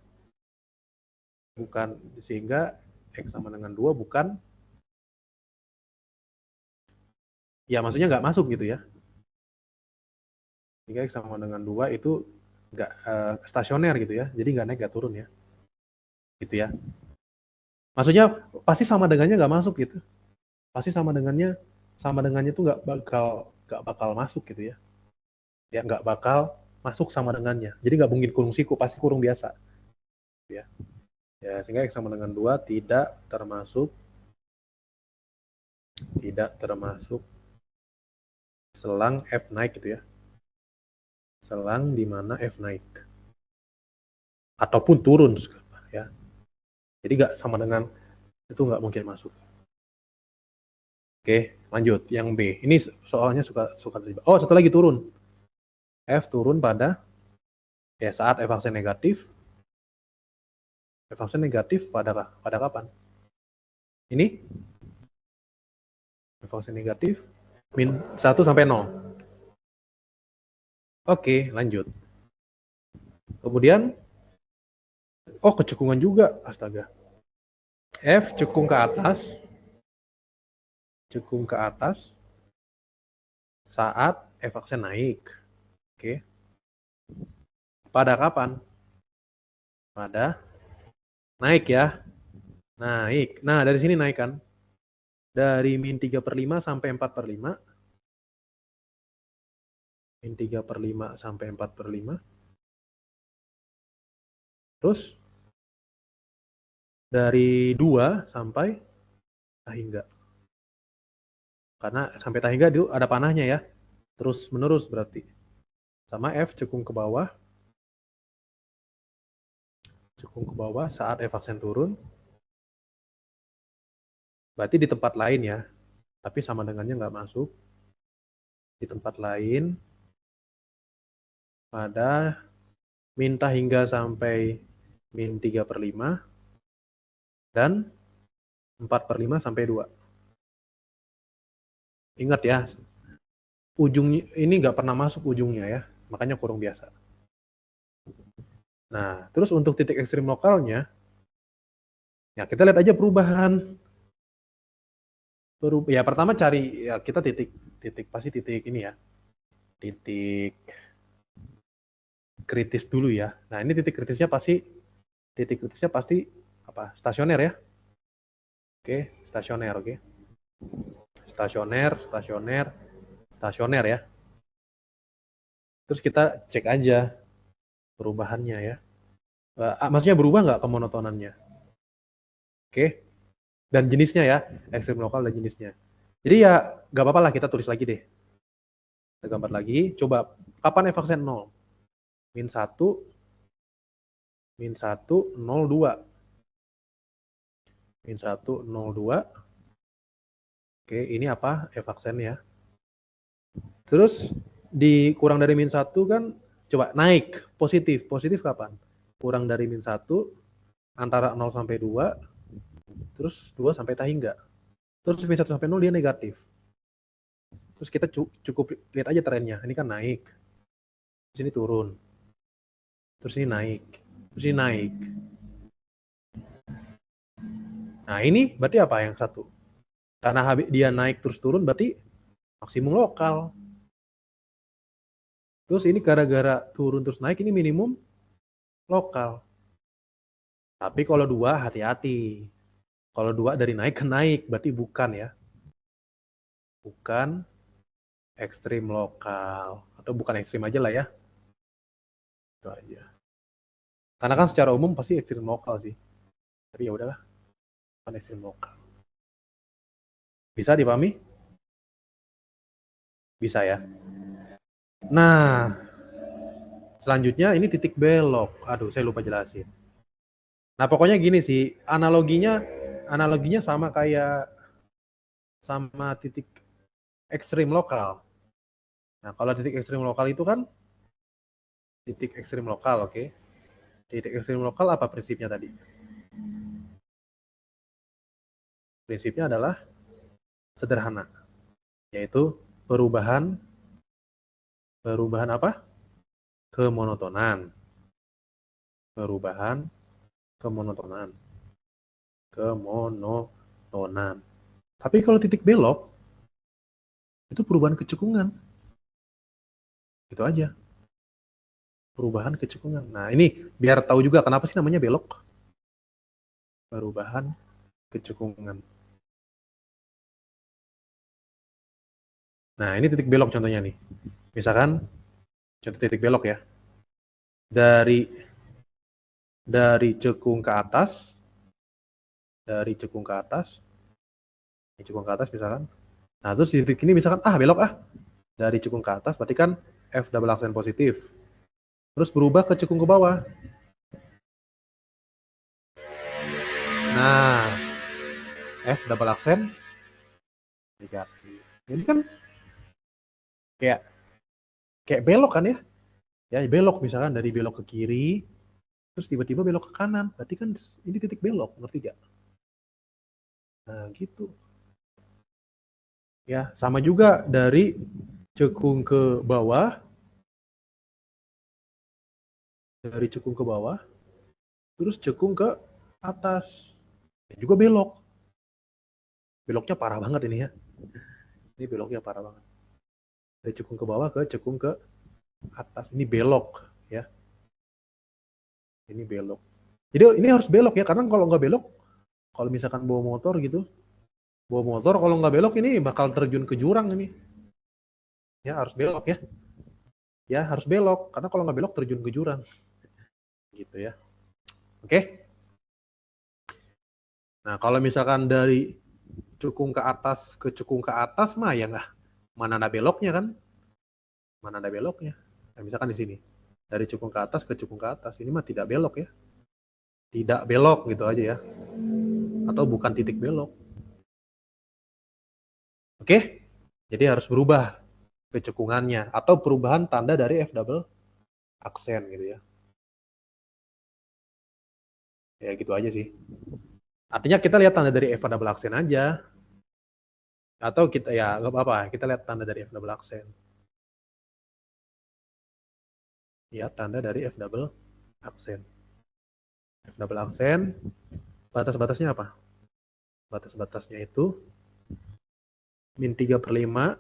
[SPEAKER 1] X sama dengan 2 bukan, ya maksudnya nggak masuk gitu ya. Sehingga X sama dengan 2 itu nggak stasioner gitu ya. Jadi nggak naik, nggak turun ya. Gitu ya. Maksudnya pasti sama dengannya nggak masuk gitu. Pasti sama dengannya tuh nggak bakal masuk gitu ya. Ya nggak bakal masuk sama dengannya. Jadi nggak mungkin kurung siku, pasti kurung biasa. Ya. Ya, sehingga X sama dengan 2 tidak termasuk selang F naik gitu ya. Selang di mana F naik. Ataupun turun ya. Jadi nggak sama dengan, itu nggak mungkin masuk. Oke, lanjut yang B. Ini soalnya suka terjebak. Oh, satu lagi turun. F turun pada, ya saat F aksen negatif. F aksen negatif pada kapan? Ini F aksen negatif min 1 sampai 0. Oke, lanjut. Kemudian, oh kecekungan juga, astaga. F cekung ke atas saat F aksen naik. Oke. Pada kapan? Pada naik ya. Naik. Nah, dari sini naik kan. Dari min 3/5 sampai 4/5. Min 3/5 sampai 4/5. Terus dari 2 sampai hingga. Karena sampai hingga itu ada panahnya ya. Terus menerus berarti. Sama F cekung ke bawah. Cekung ke bawah saat F aksen turun. Berarti di tempat lain ya. Tapi sama dengannya nggak masuk. Di tempat lain pada min hingga sampai min 3/5 dan 4/5 sampai 2. Ingat ya, ujungnya ini nggak pernah masuk ujungnya ya, makanya kurung biasa. Nah, terus untuk titik ekstrim lokalnya, ya kita lihat aja perubahan. Ya pertama cari, ya kita titik pasti titik ini ya, titik kritis dulu ya. Nah ini titik kritisnya pasti apa? Stasioner ya. Oke, stasioner, oke. Stasioner ya. Terus kita cek aja perubahannya ya. Maksudnya berubah nggak kemonotonannya? Oke. Dan jenisnya ya, ekstrim lokal dan jenisnya. Jadi ya nggak apa-apa lah kita tulis lagi deh. Kita gambar lagi, coba kapan evaksen 0? Min 1, min 1, 0, 2. Min 1, 0, 2. Oke, ini apa? Evaksen ya. Terus dikurang dari min 1 kan, coba naik, positif. Positif kapan? Kurang dari min 1, antara 0 sampai 2, terus 2 sampai tahingga. Terus min 1 sampai 0 dia negatif. Terus kita cukup lihat aja trennya. Ini kan naik. Terus ini turun. Terus ini naik. Terus ini naik. Nah ini berarti apa yang satu? Karena dia naik terus turun berarti maksimum lokal. Terus ini gara-gara turun terus naik ini minimum lokal. Tapi kalau 2 hati-hati. Kalau 2 dari naik ke naik berarti bukan ya. Bukan ekstrim lokal. Atau bukan ekstrim aja lah ya. Itu aja. Karena kan secara umum pasti ekstrim lokal sih. Tapi ya udahlah. Bukan ekstrim lokal. Bisa dipahami? Bisa ya. Nah, selanjutnya ini titik belok. Aduh, saya lupa jelasin. Nah, pokoknya gini sih, analoginya sama kayak sama titik ekstrim lokal. Nah, kalau titik ekstrim lokal itu kan titik ekstrim lokal, oke. Titik ekstrim lokal apa prinsipnya tadi? Prinsipnya adalah sederhana, yaitu perubahan apa? Kemonotonan. Perubahan kemonotonan. Kemonotonan. Tapi kalau titik belok itu perubahan kecekungan. Itu aja. Perubahan kecekungan. Nah, ini biar tahu juga kenapa sih namanya belok. Perubahan kecekungan. Nah, ini titik belok contohnya nih. Misalkan contoh titik belok ya. Dari cekung ke atas, dari cekung ke atas, ini cekung ke atas misalkan. Nah, terus di titik ini misalkan belok dari cekung ke atas berarti kan F double aksen positif. Terus berubah ke cekung ke bawah. Nah, F double aksen negatif. Ini kan kayak belok kan ya? Ya belok misalkan dari belok ke kiri, terus tiba-tiba belok ke kanan. Berarti kan ini titik belok, ngerti gak? Nah, gitu. Ya, sama juga dari cekung ke bawah, terus cekung ke atas. Dan juga belok. Beloknya parah banget ini ya. Ini beloknya parah banget. Dari cekung ke bawah ke cekung ke atas. Ini belok ya. Ini belok. Jadi ini harus belok ya, karena kalau nggak belok, kalau misalkan bawa motor gitu, kalau nggak belok ini bakal terjun ke jurang ini. Ya harus belok ya. Ya harus belok, karena kalau nggak belok terjun ke jurang. Gitu ya. Oke. Nah kalau misalkan dari cekung ke atas ke cekung ke atas mah ya nggak, mana ada beloknya kan? Mana ada beloknya? Nah, misalkan di sini dari cekung ke atas ke cekung ke atas, ini mah tidak belok ya. Tidak belok gitu aja ya. Atau bukan titik belok. Oke? Jadi harus berubah kecekungannya atau perubahan tanda dari F double aksen gitu ya. Ya gitu aja sih. Artinya kita lihat tanda dari F double aksen aja. Atau kita ya nggak apa-apa, kita lihat tanda dari F double aksen. Ya, tanda dari F double aksen. F double aksen, batas-batasnya apa? Batas-batasnya itu min 3/5,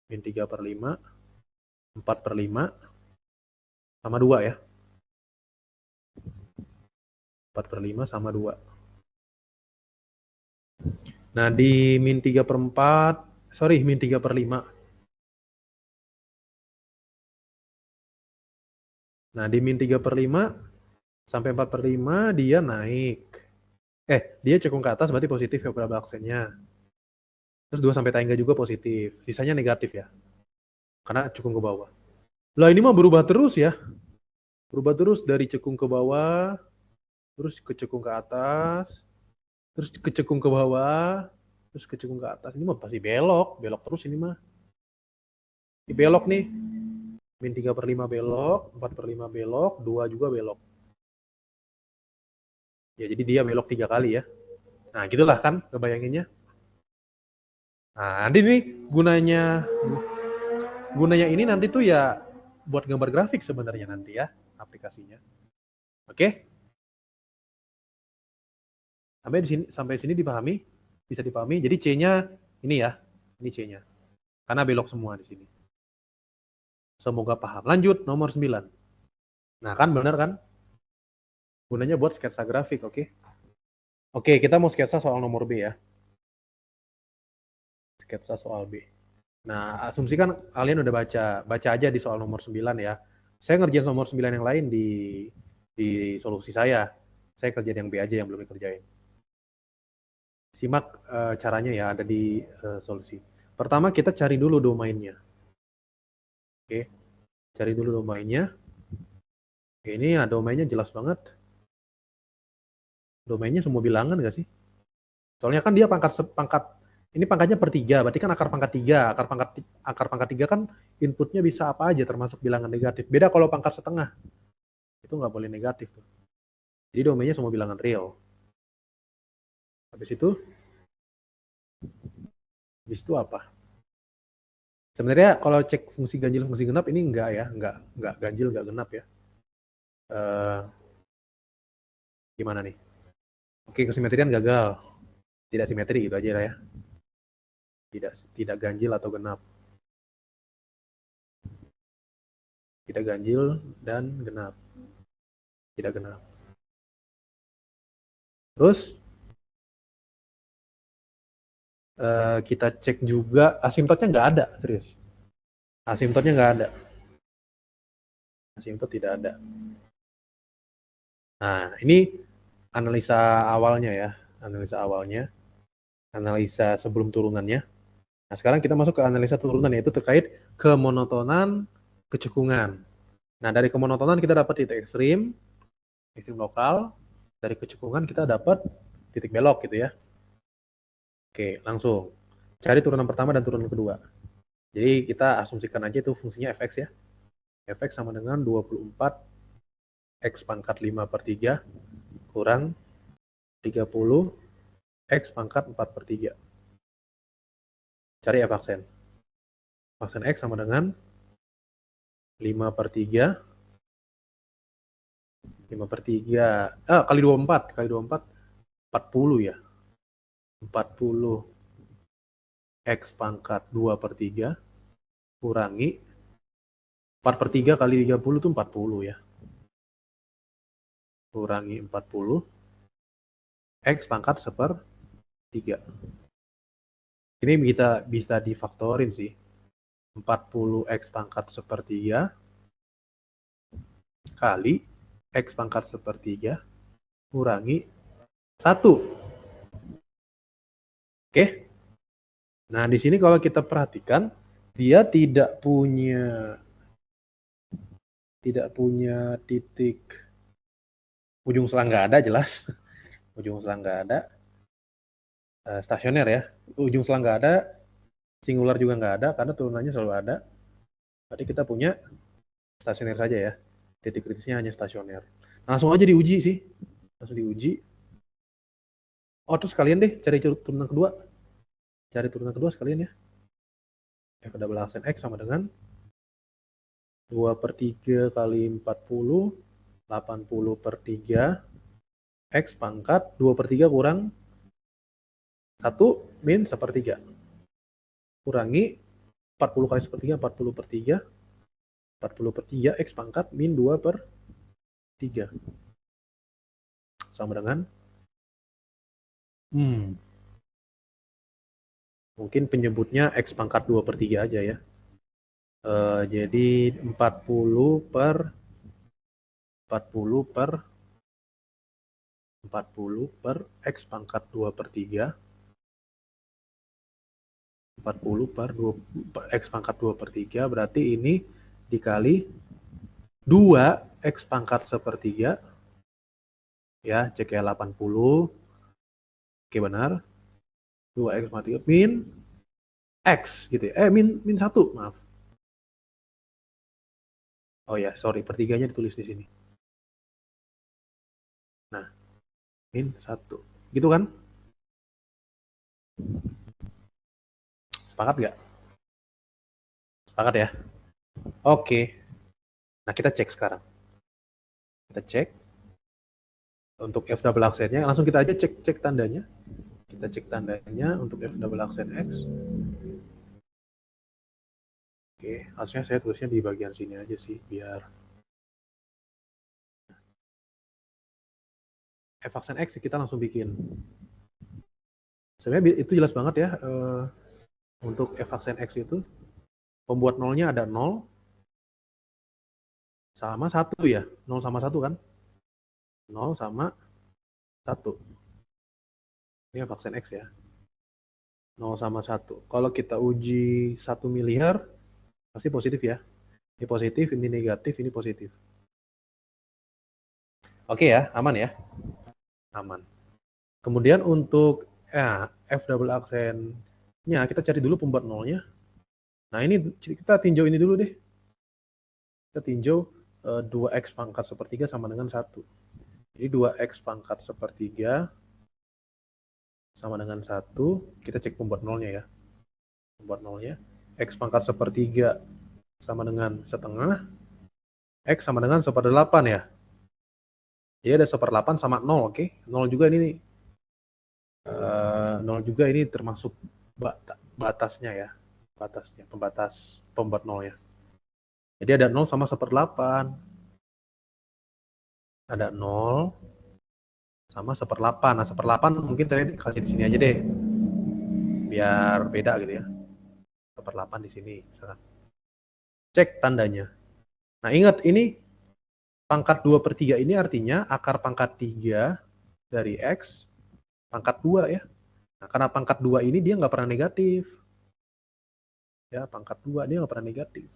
[SPEAKER 1] min 3/5, 4/5, sama 2 ya. 4/5 sama 2. Nah, di min 3/4, sorry, min 3/5. Nah, di min 3/5 sampai 4/5 dia naik. Dia cekung ke atas berarti positif ya double aksennya. Terus 2 sampai tangga juga positif. Sisanya negatif ya. Karena cekung ke bawah. Lah ini mah berubah terus ya. Berubah terus dari cekung ke bawah, terus ke cekung ke atas, terus ke cekung ke bawah, terus ke cekung ke atas. Ini mah pasti belok, belok terus ini mah. Ini belok nih. Min 3/5 belok, 4/5 belok, 2 juga belok. Ya jadi dia belok 3 kali ya. Nah gitulah kan kebayanginnya. Nah nanti nih gunanya ini nanti tuh ya buat gambar grafik sebenarnya nanti ya aplikasinya. Oke? Sampai sini dipahami? Bisa dipahami. Jadi C-nya ini ya. Ini C-nya. Karena belok semua di sini. Semoga paham. Lanjut nomor 9. Nah, kan benar kan? Gunanya buat sketsa grafik, oke? Oke, kita mau sketsa soal nomor B ya. Sketsa soal B. Nah, asumsikan kalian udah baca aja di soal nomor 9 ya. Saya ngerjain nomor 9 yang lain di solusi saya. Saya kerjain yang B aja yang belum dikerjain. Simak caranya ya, ada di solusi. Pertama kita cari dulu domainnya. Oke, cari dulu domainnya. Oke, ini ya domainnya jelas banget. Domainnya semua bilangan nggak sih? Soalnya kan dia ini pangkatnya per 3, berarti kan akar pangkat 3. Akar pangkat 3 kan inputnya bisa apa aja termasuk bilangan negatif. Beda kalau pangkat setengah. Itu nggak boleh negatif tuh. Jadi domainnya semua bilangan real. Habis itu apa? Sebenarnya kalau cek fungsi ganjil fungsi genap ini enggak ya, enggak ganjil enggak genap ya. Gimana nih? Oke, kesimetrian gagal. Tidak simetri gitu aja lah ya. Tidak ganjil atau genap. Tidak ganjil dan genap. Tidak genap. Terus kita cek juga asimptotnya nggak ada, serius. Asimptotnya nggak ada. Asimptot tidak ada. Nah, ini analisa awalnya ya. Analisa awalnya. Analisa sebelum turunannya. Nah, sekarang kita masuk ke analisa turunan, yaitu terkait kemonotonan kecekungan. Nah, dari kemonotonan kita dapat titik ekstrim lokal. Dari kecekungan kita dapat titik belok gitu ya. Oke, langsung. Cari turunan pertama dan turunan kedua. Jadi kita asumsikan aja itu fungsinya fx ya. Fx sama dengan 24 X pangkat 5/3 kurang 30 X pangkat 4/3. Cari f aksen. Aksen X sama dengan 5/3 kali 24 40 ya. 40 X pangkat 2/3 kurangi 4/3 kali 30 itu 40 ya. Kurangi 40 X pangkat 1/3. Ini kita bisa difaktorin sih. 40 X pangkat 1/3 kali X pangkat 1/3 kurangi 1. Oke. Nah, di sini kalau kita perhatikan, dia tidak punya titik ujung selang nggak ada jelas. Ujung selang nggak ada. Stasioner ya. Ujung selang nggak ada. Singular juga nggak ada karena turunannya selalu ada. Berarti kita punya stasioner saja ya. Titik kritisnya hanya stasioner. Langsung aja diuji sih. Langsung diuji. Oh, terus kalian deh cari turunan kedua. Cari turunan kedua sekalian ya. F double aksen X sama dengan 2/3 kali 40, 80/3, X pangkat 2/3 kurang 1 min 1/3. Kurangi 40 kali 1/3, 40/3, 40/3, X pangkat min 2/3. Sama dengan, mungkin penyebutnya X pangkat 2/3 aja ya. Jadi 40 per 40 per X pangkat 2/3, 40 per X pangkat 2/3, berarti ini dikali 2 X pangkat 1/3, ya, cek ya 80, oke benar, 2 X pangkat 3 min X gitu ya, min 1, maaf. Oh ya, sorry, per-3-nya ditulis di sini. Nah, min 1, gitu kan? Sepakat nggak? Sepakat ya? Oke. Nah, kita cek sekarang. Kita cek untuk F double aksennya, langsung kita aja cek tandanya. Kita cek tandanya untuk F double aksen X. Oke, harusnya saya tulisnya di bagian sini aja sih, biar F aksen X kita langsung bikin. Sebenarnya itu jelas banget ya, untuk F aksen X itu, pembuat nolnya ada 0, sama 1 ya, 0 sama 1 kan? 0 sama 1. Ini F aksen X ya. 0 sama 1. Kalau kita uji 1 miliar, pasti positif ya. Ini positif, ini negatif, ini positif. Oke ya, aman ya? Aman. Kemudian untuk F double aksennya, kita cari dulu pembuat nolnya. Nah, ini kita tinjau ini dulu deh. Kita tinjau 2X pangkat 1/3 sama dengan 1. Jadi 2X pangkat 1/3 sama dengan 1. Kita cek pembuat nolnya ya. Pembuat nolnya. X pangkat 1/3 sama dengan setengah. X sama dengan 1/8 ya. Jadi ada 1/8 sama 0, oke. 0 juga ini 0 juga ini termasuk batasnya ya. Batasnya, pembatas pembuat nol ya. Jadi ada 0 sama 1/8. Ada 0 sama 1/8. Nah, 1/8 mungkin saya kasih di sini aja deh. Biar beda gitu ya. 1/8 di sini. Misalkan. Cek tandanya. Nah, ingat ini pangkat 2/3 ini artinya akar pangkat 3 dari X pangkat 2 ya. Nah, karena pangkat 2 ini dia nggak pernah negatif. Ya, pangkat 2 dia nggak pernah negatif.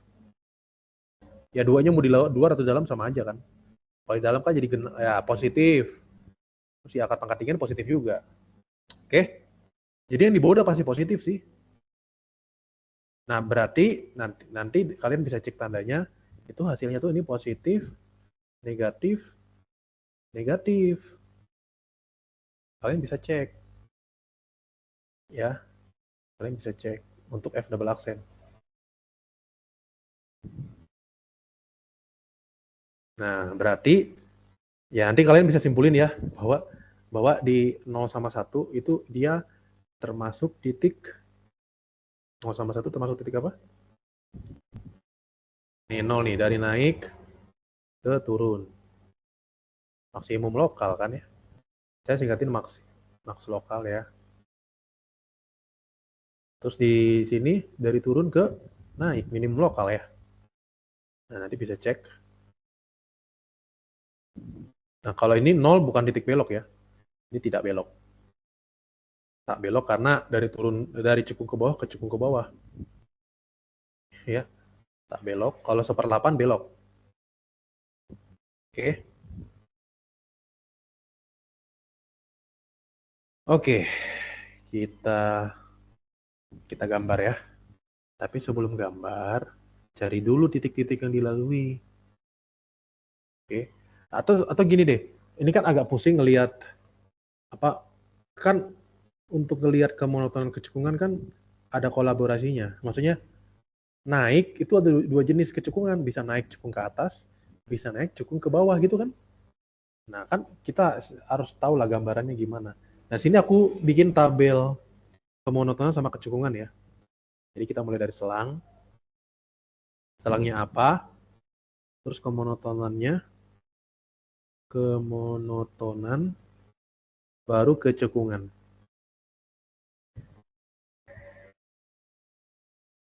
[SPEAKER 1] Ya, 2-nya mau di luar atau dalam sama aja kan. Kalau di dalam kan jadi ya positif. Terus si akar pangkat 3 positif juga. Oke. Jadi yang di bawah udah pasti positif sih. Nah, berarti nanti kalian bisa cek tandanya, itu hasilnya tuh ini positif, negatif, negatif. Kalian bisa cek. Ya, kalian bisa cek untuk F double aksen. Nah, berarti ya nanti kalian bisa simpulin ya bahwa di 0 sama 1 itu dia termasuk titik 0 sama 1 termasuk titik apa? Nih 0 nih, dari naik ke turun. Maksimum lokal kan ya. Saya singkatin max lokal ya. Terus di sini dari turun ke naik minimum lokal ya. Nah, nanti bisa cek. Nah, kalau ini 0 bukan titik belok ya. Ini tidak belok. Tak belok karena dari cekung ke bawah ke cekung ke bawah. Ya, tak belok. Kalau 1/8 belok. Oke. Oke. Kita gambar ya. Tapi sebelum gambar, cari dulu titik-titik yang dilalui. Oke. Atau gini deh. Ini kan agak pusing ngelihat apa kan untuk ngelihat kemonotonan kecekungan kan ada kolaborasinya. Maksudnya naik itu ada dua jenis kecekungan, bisa naik cekung ke atas, bisa naik cekung ke bawah gitu kan. Nah kan kita harus tahu lah gambarannya gimana. Nah sini aku bikin tabel kemonotonan sama kecekungan ya. Jadi kita mulai dari selang, selangnya apa, terus kemonotonannya, kemonotonan, baru kecekungan.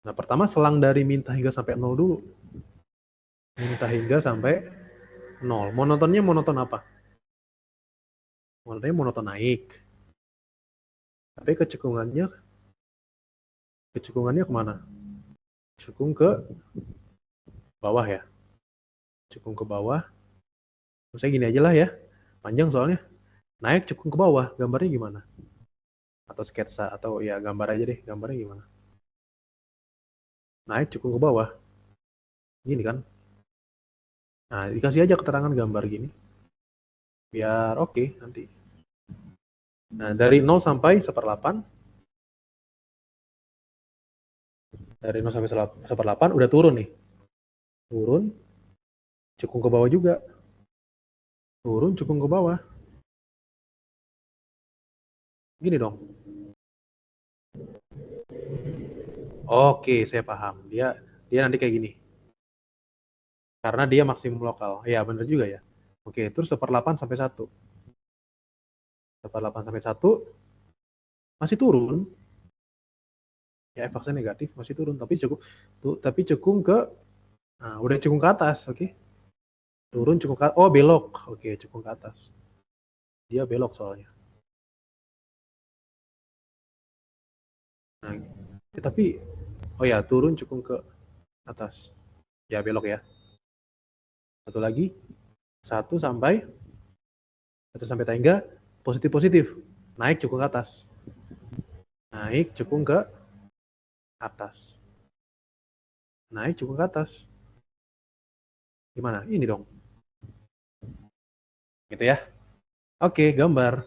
[SPEAKER 1] Nah pertama selang dari minta hingga sampai 0 dulu. Minta hingga sampai 0. Monotonnya monoton apa? Monotonnya monoton naik. Tapi kecekungannya kemana? Cekung ke bawah ya. Cekung ke bawah. Saya gini aja lah ya. Panjang soalnya. Naik cekung ke bawah. Gambarnya gimana? Atau sketsa atau ya gambar aja deh. Gambarnya gimana? Naik cekung ke bawah. Gini kan? Nah, dikasih aja keterangan gambar gini. Biar oke nanti. Nah, dari 0 sampai 1/8. Dari 0 sampai 1/8 udah turun nih. Turun, cekung ke bawah juga. Turun, cekung ke bawah. Gini dong. Oke, saya paham. Dia nanti kayak gini. Karena dia maksimum lokal. Ya, bener juga ya. Oke, terus 1/8 sampai 1. 1/8 sampai 1 masih turun. Ya, efeknya negatif, masih turun. Tapi cekung ke, nah, udah cekung ke atas, oke. Turun cekung ke atas. Oh, belok. Oke, cekung ke atas. Dia belok soalnya. Nah, tapi, oh ya, turun cekung ke atas. Ya, belok ya. Satu lagi, 1 sampai 3, positif-positif. Naik cekung ke atas. Naik cekung ke atas. Naik cekung ke atas. Gimana? Ini dong. Gitu ya. Oke, gambar.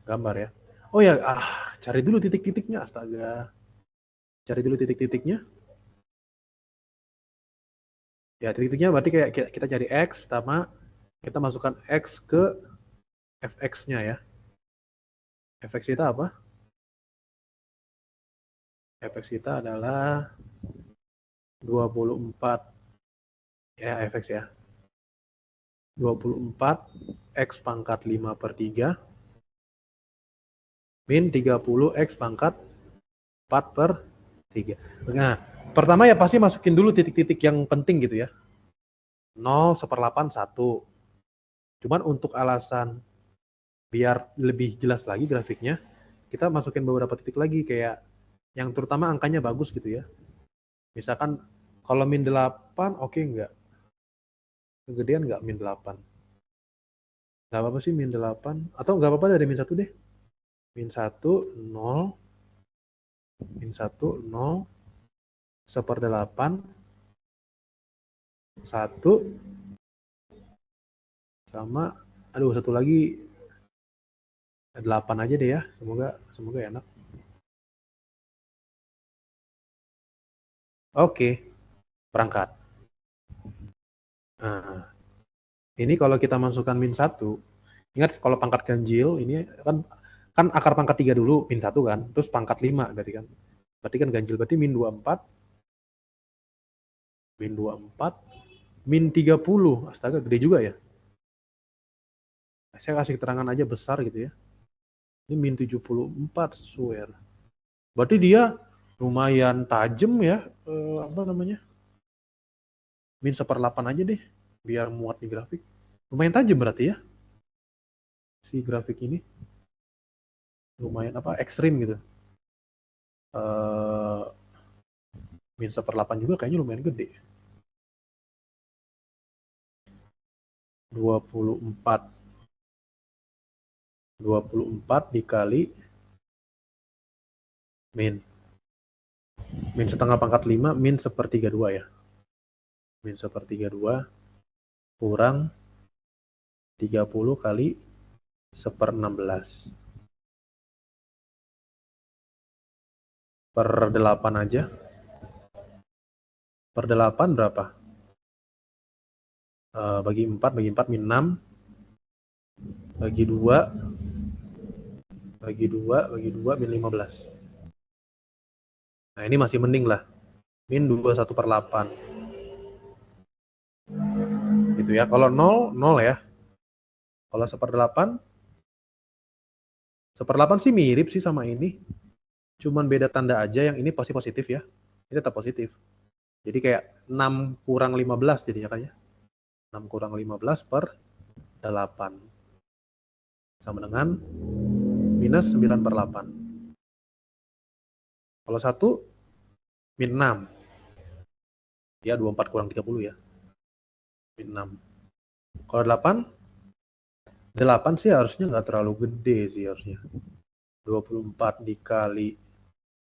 [SPEAKER 1] Gambar ya. Oh ya, cari dulu titik-titiknya, astaga. Cari dulu titik-titiknya. Ya, titik-titiknya berarti kayak kita cari X sama kita masukkan X ke fx-nya ya. Fx kita apa? Fx kita adalah 24 ya, fx ya. 24 X pangkat 5/3 min 30 X pangkat 4/3. Nah, pertama ya pasti masukin dulu titik-titik yang penting gitu ya. 0, 1/8, 1. Cuman untuk alasan biar lebih jelas lagi grafiknya, kita masukin beberapa titik lagi kayak yang terutama angkanya bagus gitu ya. Misalkan kalau min 8 oke enggak? Kegedean enggak min 8? Enggak apa-apa sih min 8 atau enggak apa-apa dari min 1 deh. Min 1 0, min 1 0, 1/8, 1 sama aduh satu lagi 8 aja deh ya. Semoga enak. Oke, berangkat. Nah, ini kalau kita masukkan min 1, ingat kalau pangkat ganjil ini kan akar pangkat 3 dulu, min 1 kan, terus pangkat 5 berarti kan. Berarti kan ganjil, berarti min 24, min 24, min 30. Astaga, gede juga ya. Saya kasih keterangan aja besar gitu ya. Ini min 74, swear. Berarti dia lumayan tajam ya, apa namanya? Min 1/8 aja deh, biar muat di grafik. Lumayan tajam berarti ya, si grafik ini. Lumayan apa, ekstrim gitu. Min 1/8 juga kayaknya lumayan gede. 24 dikali min setengah pangkat 5 min 1/32 ya. Min 1/32 kurang 30 kali 1/16. per 8 aja. Per 8 berapa? Bagi 4 min 6. Bagi 2 min 15. Nah, ini masih mending lah. Min 21 per 8. Gitu ya. Kalau 0, 0 ya. Kalau 1/8, 1/8 sih mirip sih sama ini. Cuman beda tanda aja, yang ini pasti positif ya. Ini tetap positif. Jadi kayak 6 kurang 15 jadinya kan ya. 6 kurang 15 per 8. Sama dengan minus 9 per 8. Kalau 1, min 6. Ya, 24 kurang 30 ya. Min 6. Kalau 8 sih harusnya nggak terlalu gede sih harusnya. 24 dikali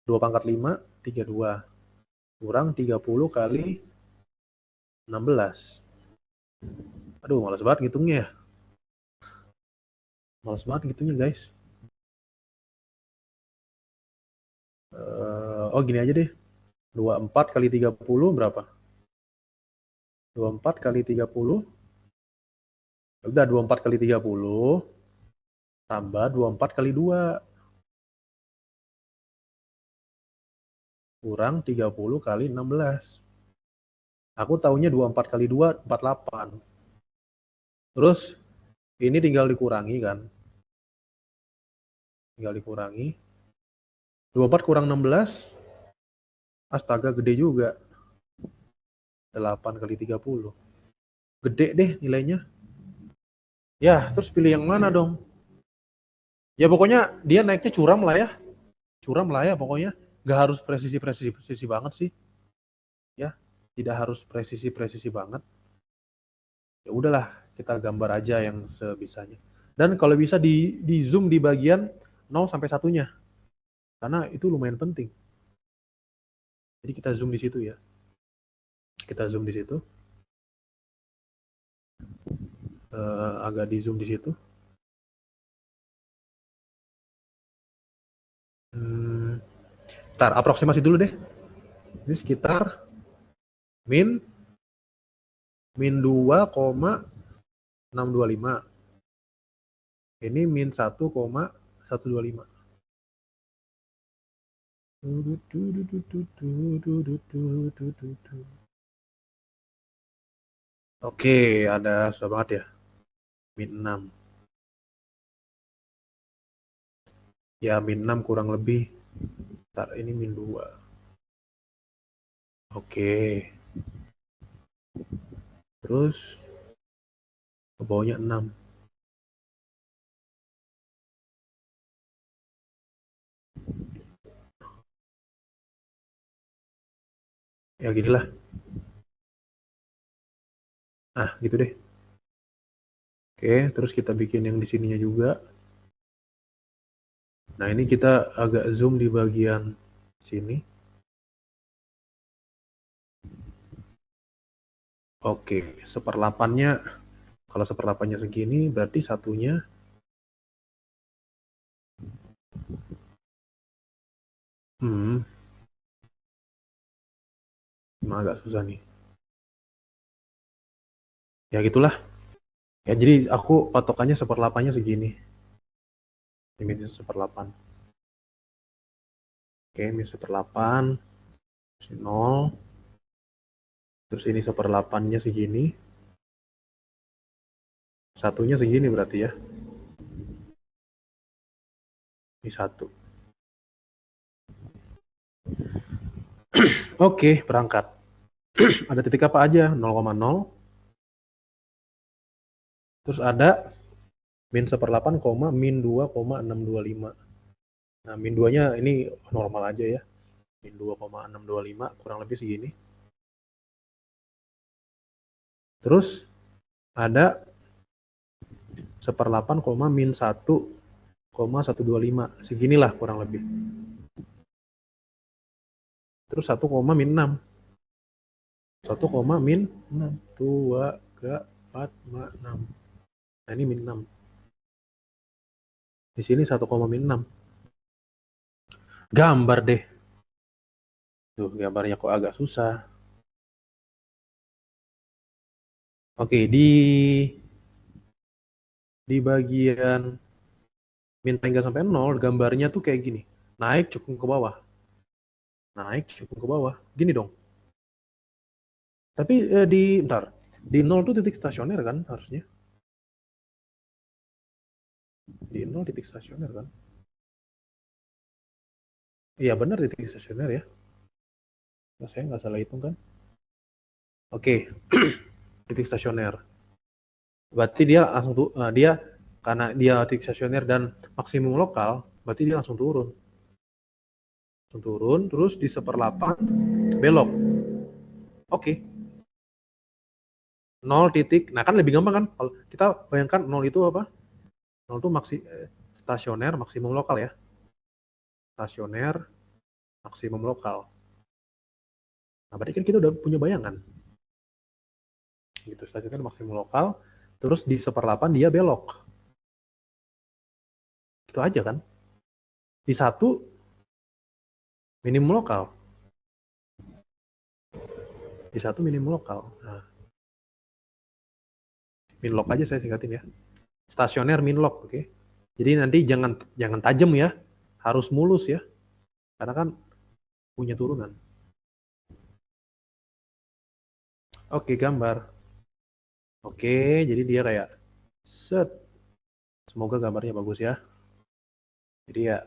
[SPEAKER 1] 2 pangkat 5, 32. Kurang 30 kali 16. Aduh, males banget ngitungnya ya. Males banget ngitungnya, guys. Oh, gini aja deh. 24 kali 30 berapa? 24 kali 30. Udah, 24 kali 30 tambah 24 kali 2 kurang 30 kali 16. Aku taunya 24 kali 2, 48. Terus ini tinggal dikurangi kan. Tinggal dikurangi. 24 kurang 16. Astaga, gede juga. 8 kali 30. Gede deh nilainya. Ya, terus pilih yang mana dong? Ya pokoknya dia naiknya curam lah ya. Curam lah ya pokoknya. Nggak harus presisi banget sih. Ya, tidak harus presisi banget. Ya udahlah, kita gambar aja yang sebisanya. Dan kalau bisa di zoom di bagian 0 sampai 1-nya. Karena itu lumayan penting. Jadi kita zoom di situ ya. Kita zoom di situ. Agak di zoom di situ. Ntar aproksimasi dulu deh. Ini sekitar min 2,625. Ini min 1,125. Oke, ada susah banget ya. Min 6. Ya, min 6 kurang lebih. Ntar, ini min 2. Oke. Terus, ke bawahnya 6. Ya, ginilah. Nah, gitu deh. Oke, terus kita bikin yang di sininya juga. Nah, ini kita agak zoom di bagian sini. Oke, 1/8-nya, kalau 1/8-nya segini, berarti satunya agak susah nih. Ya gitulah. Ya jadi aku patokannya 1/8-nya segini. Ini min 1/8. Oke, min 1/8. 0. Terus ini 1/8-nya segini. Satunya segini berarti ya. Ini 1. Oke, berangkat. Ada titik apa aja? 0,0. Terus ada min 1/8, min 2,625. Nah, min 2-nya ini normal aja ya. Min 2,625 kurang lebih segini. Terus ada 1/8, min 1,125. Seginilah kurang lebih. Terus 1, min 6. 1, min 6. 2, 3, 4, 5, 6. Nah, ini min 6. Di sini 1, min 6. Gambar deh. Tuh, gambarnya kok agak susah. Oke, di bagian min hingga sampai 0, gambarnya tuh kayak gini. Naik cukung ke bawah. Naik cukung ke bawah. Gini dong. Tapi bentar. Di 0 tuh titik stasioner kan harusnya. Di 0 titik stasioner kan. Iya benar titik stasioner ya. Nah, saya nggak salah hitung kan. Oke, titik stasioner. Berarti dia langsung tuh dia karena dia titik stasioner dan maksimum lokal, berarti dia langsung turun. Langsung turun, terus di 1/8 belok. Oke. 0 titik. Nah, kan lebih gampang kan? Kalau kita bayangkan 0 itu apa? 0 itu stasioner maksimum lokal ya. Stasioner maksimum lokal. Nah, berarti kan kita udah punya bayangan. Gitu, stasioner maksimum lokal, terus di 1/8 dia belok. Itu aja kan? Di 1 minimum lokal. Di 1 minimum lokal. Nah, minlok aja saya singkatin ya. Stasioner minlok, oke. Okay? Jadi nanti jangan tajam ya. Harus mulus ya. Karena kan punya turunan. Oke, gambar. Oke, jadi dia kayak set. Semoga gambarnya bagus ya. Jadi ya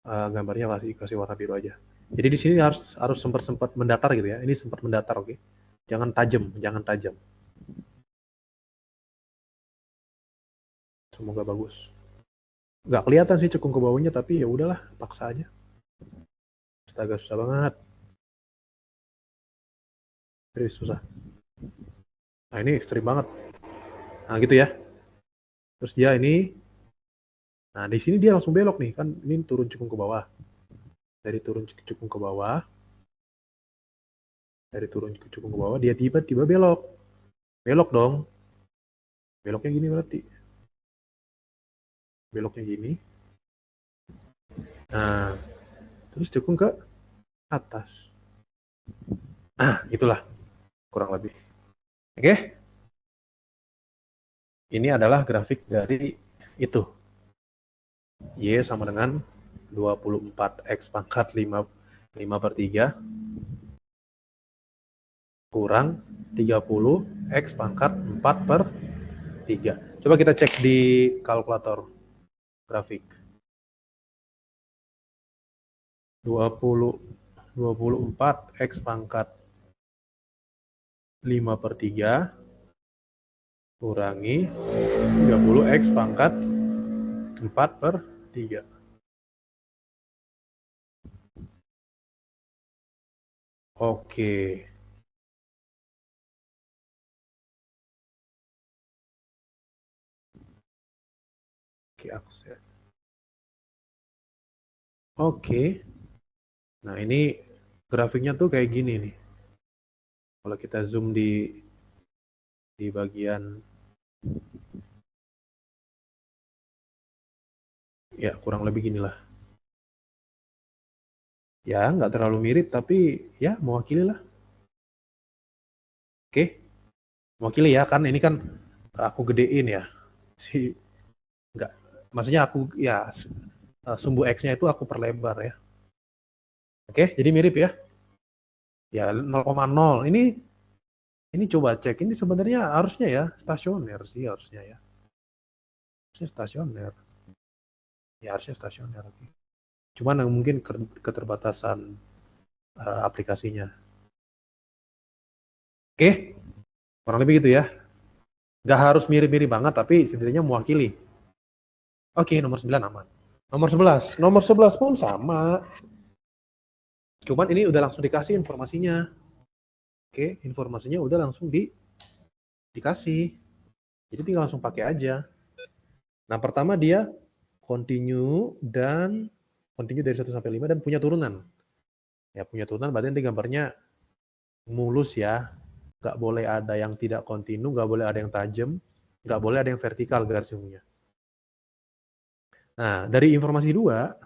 [SPEAKER 1] gambarnya kasih warna biru aja. Jadi di sini harus sempat mendatar gitu ya. Ini sempat mendatar, oke. Jangan tajam. Semoga bagus. Nggak kelihatan sih cekung ke bawahnya, tapi ya udahlah, paksa aja. Astaga, susah banget. Serius susah. Nah, ini ekstrim banget. Nah, gitu ya. Terus dia ini, nah di sini dia langsung belok nih, kan ini turun cekung ke bawah. Dari turun cekung ke bawah, dia tiba-tiba belok. Belok dong. Beloknya gini berarti. Beloknya gini. Nah, terus cekung ke atas. Nah, itulah kurang lebih. Oke? Ini adalah grafik dari itu. Y sama dengan 24X pangkat 5/3 kurang 30X pangkat 4/3. Coba kita cek di kalkulator grafik. 24X pangkat 5/3 kurangi 30X pangkat 4/3. Oke. Oke, akses. Oke. Nah, ini grafiknya tuh kayak gini nih. Kalau kita zoom di bagian ya kurang lebih gini lah. Ya, nggak terlalu mirip, tapi ya mewakili lah. Oke, mewakili ya, kan ini kan aku gedein ya. Si nggak, maksudnya aku ya sumbu X-nya itu aku perlebar ya. Oke, jadi mirip ya. Ya 0,0. Ini coba cek, ini sebenarnya harusnya ya stasioner sih harusnya ya. Harusnya stasioner. Ya harusnya stasioner. Oke. Cuman mungkin keterbatasan aplikasinya. Oke, kurang lebih gitu ya. Nggak harus mirip-mirip banget, tapi setidaknya mewakili. Oke, nomor 9 aman. Nomor 11 pun sama. Cuman ini udah langsung dikasih informasinya. Oke, informasinya udah langsung dikasih. Jadi tinggal langsung pakai aja. Nah, pertama dia continue dari 1 sampai 5 dan punya turunan. Ya, punya turunan berarti nanti gambarnya mulus ya. Nggak boleh ada yang tidak kontinu, nggak boleh ada yang tajam, nggak boleh ada yang vertikal garis ungunya. Nah, dari informasi 2,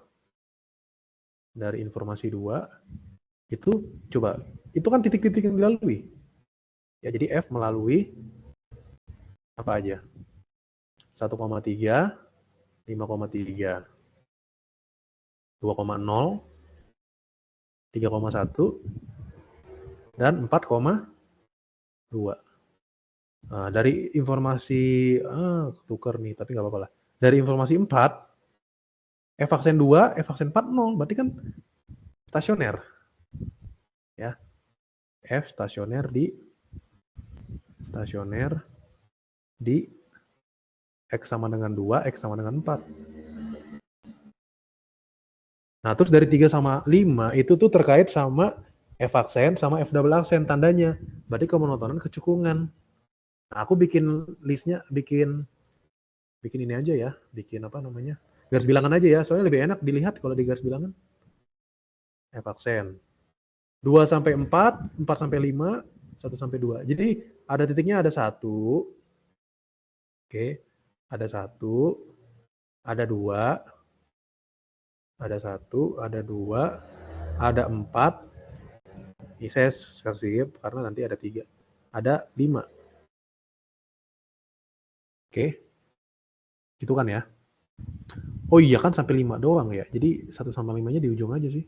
[SPEAKER 1] Itu coba, itu kan titik-titik yang dilalui. Ya, jadi F melalui apa aja? 1,3, 5,3, 2,0, 3,1, dan 4,2. Nah, dari informasi, ketuker nih, tapi nggak apa-apa lah. Dari informasi 4, F aksen 2, F aksen 4, 0. Berarti kan stasioner. Ya, F stasioner di X sama dengan 2, X sama dengan 4. Nah, terus dari 3 sama 5 itu tuh terkait sama F aksen sama F double aksen tandanya. Berarti kemonotonan kecekungan. Nah, aku bikin listnya, bikin ini aja ya, bikin apa namanya, garis bilangan aja ya, soalnya lebih enak dilihat kalau di garis bilangan. F aksen 2 sampai 4, 4 sampai 5, 1 sampai 2. Jadi ada titiknya, ada 1, oke, ada 1, ada 2, ada 1, ada 2, ada 4. Ini saya skip karena nanti ada 3. Ada 5. Oke. Gitu kan ya. Oh iya kan sampai 5 doang ya. Jadi 1 sama 5-nya di ujung aja sih.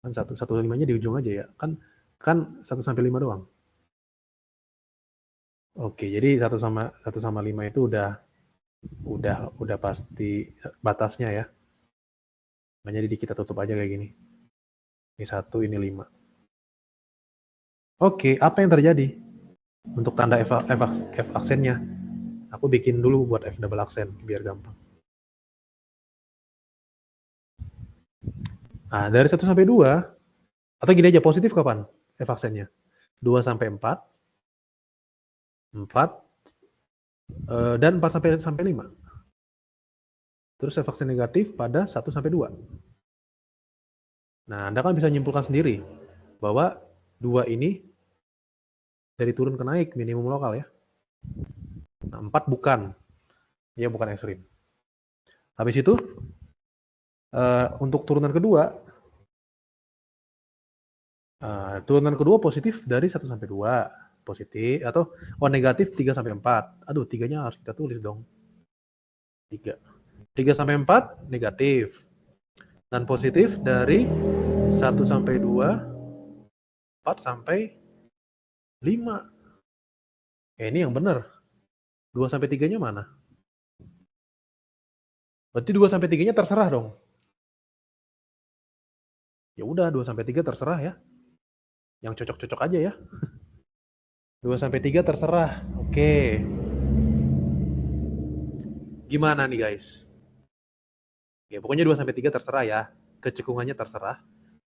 [SPEAKER 1] Kan 1 5-nya di ujung aja ya. Kan 1 sampai 5 doang. Oke, jadi 1 sama 5 itu udah pasti batasnya ya. Makanya jadi kita tutup aja kayak gini. Ini 1, ini 5. Oke, apa yang terjadi untuk tanda F aksennya? Aku bikin dulu buat F double aksen biar gampang. Nah, dari 1 sampai 2, atau gini aja, positif kapan F aksennya? 2 sampai 4, 4, dan 4 sampai 5. Terus F aksen negatif pada 1 sampai 2. Nah, Anda kan bisa nyimpulkan sendiri bahwa 2 ini dari turun ke naik minimum lokal ya. Nah, 4 bukan. Ya, bukan ekstrim. Habis itu, untuk turunan kedua, turunan kedua positif dari 1 sampai 2. Positif, atau negatif 3 sampai 4. Aduh, 3-nya harus kita tulis dong. 3. 3 sampai 4 negatif. Dan positif dari 1 sampai 2, 4 sampai 5. Ini yang benar. 2 sampai 3-nya mana? Berarti 2 sampai 3-nya terserah dong. Ya udah, 2 sampai 3 terserah ya. Yang cocok-cocok aja ya. 2 sampai 3 terserah. Oke. Gimana nih guys? Ya pokoknya 2 sampai 3 terserah ya. Kecekungannya terserah.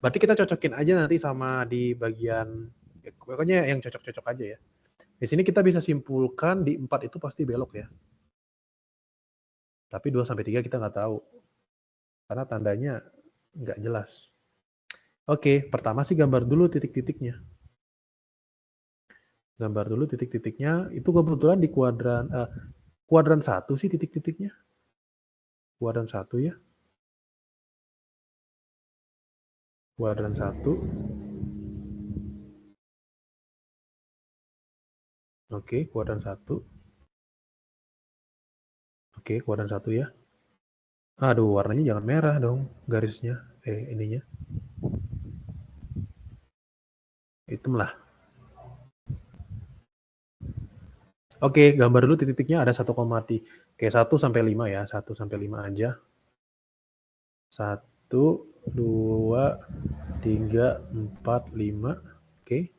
[SPEAKER 1] Berarti kita cocokin aja nanti sama di bagian, ya, pokoknya yang cocok-cocok aja ya. Di sini kita bisa simpulkan di 4 itu pasti belok ya. Tapi 2 sampai 3 kita nggak tahu. Karena tandanya nggak jelas. Oke, pertama sih gambar dulu titik-titiknya. Gambar dulu titik-titiknya. Itu kebetulan di kuadran 1 sih titik-titiknya. Kuadran 1 ya. Kuadran 1. Oke, kuadran 1. Oke, kuadran 1 ya. Aduh, warnanya jangan merah dong, garisnya. Ininya. Hitam lah. Oke, gambar dulu titik-titiknya ada 1,3. Oke, 1 sampai 5 ya. 1 sampai 5 aja. 1, 2, 3, 4, 5. Oke.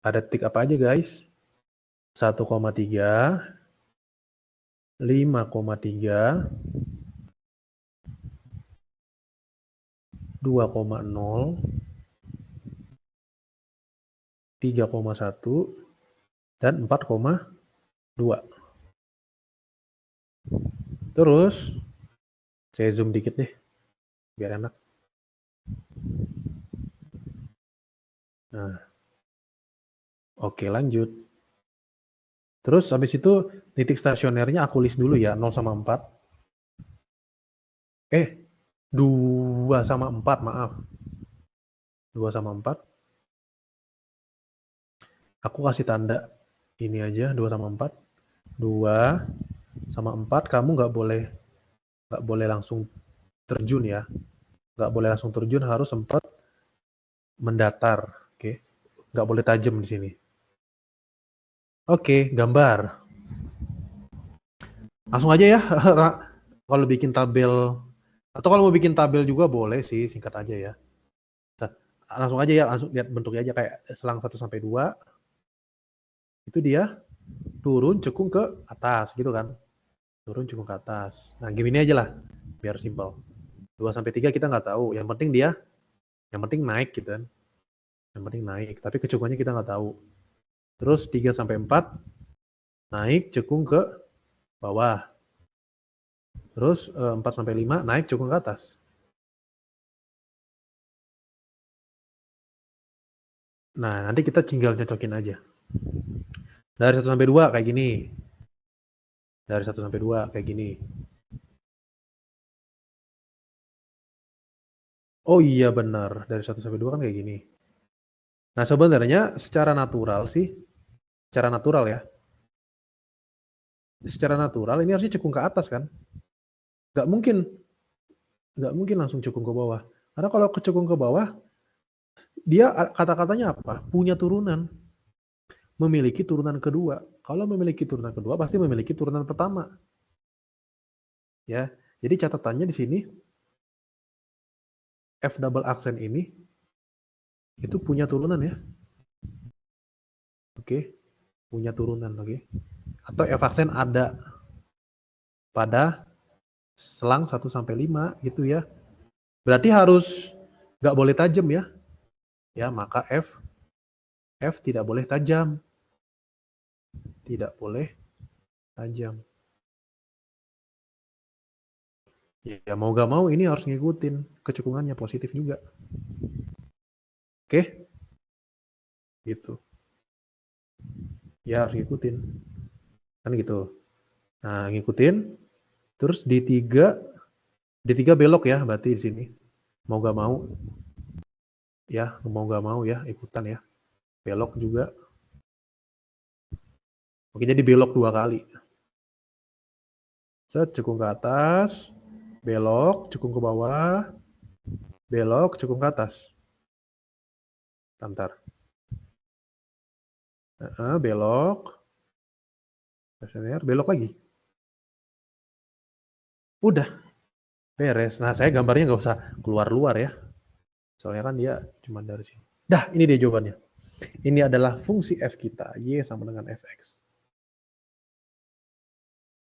[SPEAKER 1] Ada titik apa aja guys? 1,3, 5,3, 2,0, 3,1, dan 4,2. Terus, saya zoom dikit deh, biar enak. Nah, oke lanjut. Terus habis itu titik stasionernya aku list dulu ya, 0 sama 4. 2 sama 4, maaf. 2 sama 4. Aku kasih tanda ini aja, 2 sama 4. 2 sama 4, kamu nggak boleh langsung terjun ya. Nggak boleh langsung terjun, harus sempat mendatar. Oke. Nggak boleh tajam di sini. Oke, gambar. Langsung aja ya. Kalau bikin tabel, atau kalau mau bikin tabel juga boleh sih, singkat aja ya. Langsung aja ya, langsung lihat bentuknya aja kayak selang 1 sampai 2. Itu dia turun cekung ke atas gitu kan. Turun cekung ke atas. Nah, gini aja lah biar simpel. 2 sampai 3 kita nggak tahu. Yang penting naik gitu kan. Yang penting naik, tapi kecekungannya kita nggak tahu. Terus 3 sampai 4 naik cekung ke bawah. Terus 4 sampai 5 naik cekung ke atas. Nah, nanti kita tinggal nyocokin aja. Dari 1 sampai 2 kayak gini. Dari 1 sampai 2 kayak gini. Oh iya benar, dari 1 sampai 2 kan kayak gini. Nah, sebenarnya secara natural sih, secara natural ya. Secara natural ini harusnya cekung ke atas kan? Nggak mungkin, nggak mungkin langsung cekung ke bawah. Karena kalau cekung ke bawah, dia kata-katanya apa? Punya turunan. Memiliki turunan kedua. Kalau memiliki turunan kedua, pasti memiliki turunan pertama. Ya, jadi catatannya di sini F double aksen ini itu punya turunan ya. Oke, punya turunan, oke. Atau F aksen ada pada selang 1 sampai 5 gitu ya. Berarti harus nggak boleh tajam ya. Ya, maka F tidak boleh tajam. Tidak boleh tajam. Ya mau gak mau ini harus ngikutin kecekungannya positif juga. Oke? Gitu. Ya harus ngikutin. Kan gitu. Nah, ngikutin. Terus di tiga belok ya berarti di sini. Mau gak mau. Ya, mau gak mau ya ikutan ya. Belok juga. Oke, jadi belok 2 kali. Set, cekung ke atas. Belok, cekung ke bawah. Belok, cekung ke atas. Bentar. Belok. Belok lagi. Udah, beres. Nah, saya gambarnya nggak usah keluar luar ya. Soalnya kan dia cuma dari sini. Dah, ini dia jawabannya. Ini adalah fungsi f kita. Y sama dengan fx.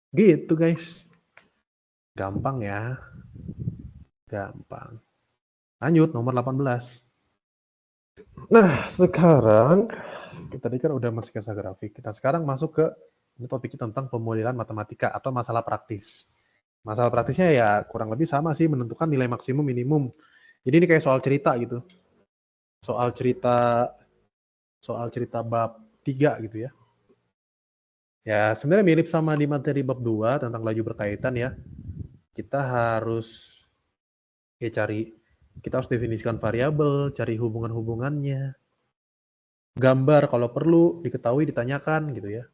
[SPEAKER 1] Gitu guys. Gampang ya. Gampang. Lanjut, nomor 18. Nah, sekarang kita tadi kan udah bersketsa grafik. Kita sekarang masuk ke ini topiknya tentang pemodelan matematika atau masalah praktis. Masalah praktisnya ya kurang lebih sama sih, menentukan nilai maksimum minimum. Jadi ini kayak soal cerita gitu. Soal cerita bab 3 gitu ya. Ya, sebenarnya mirip sama di materi bab 2 tentang laju berkaitan ya. Kita harus kita harus definisikan variabel, cari hubungan-hubungannya. Gambar kalau perlu diketahui, ditanyakan gitu ya.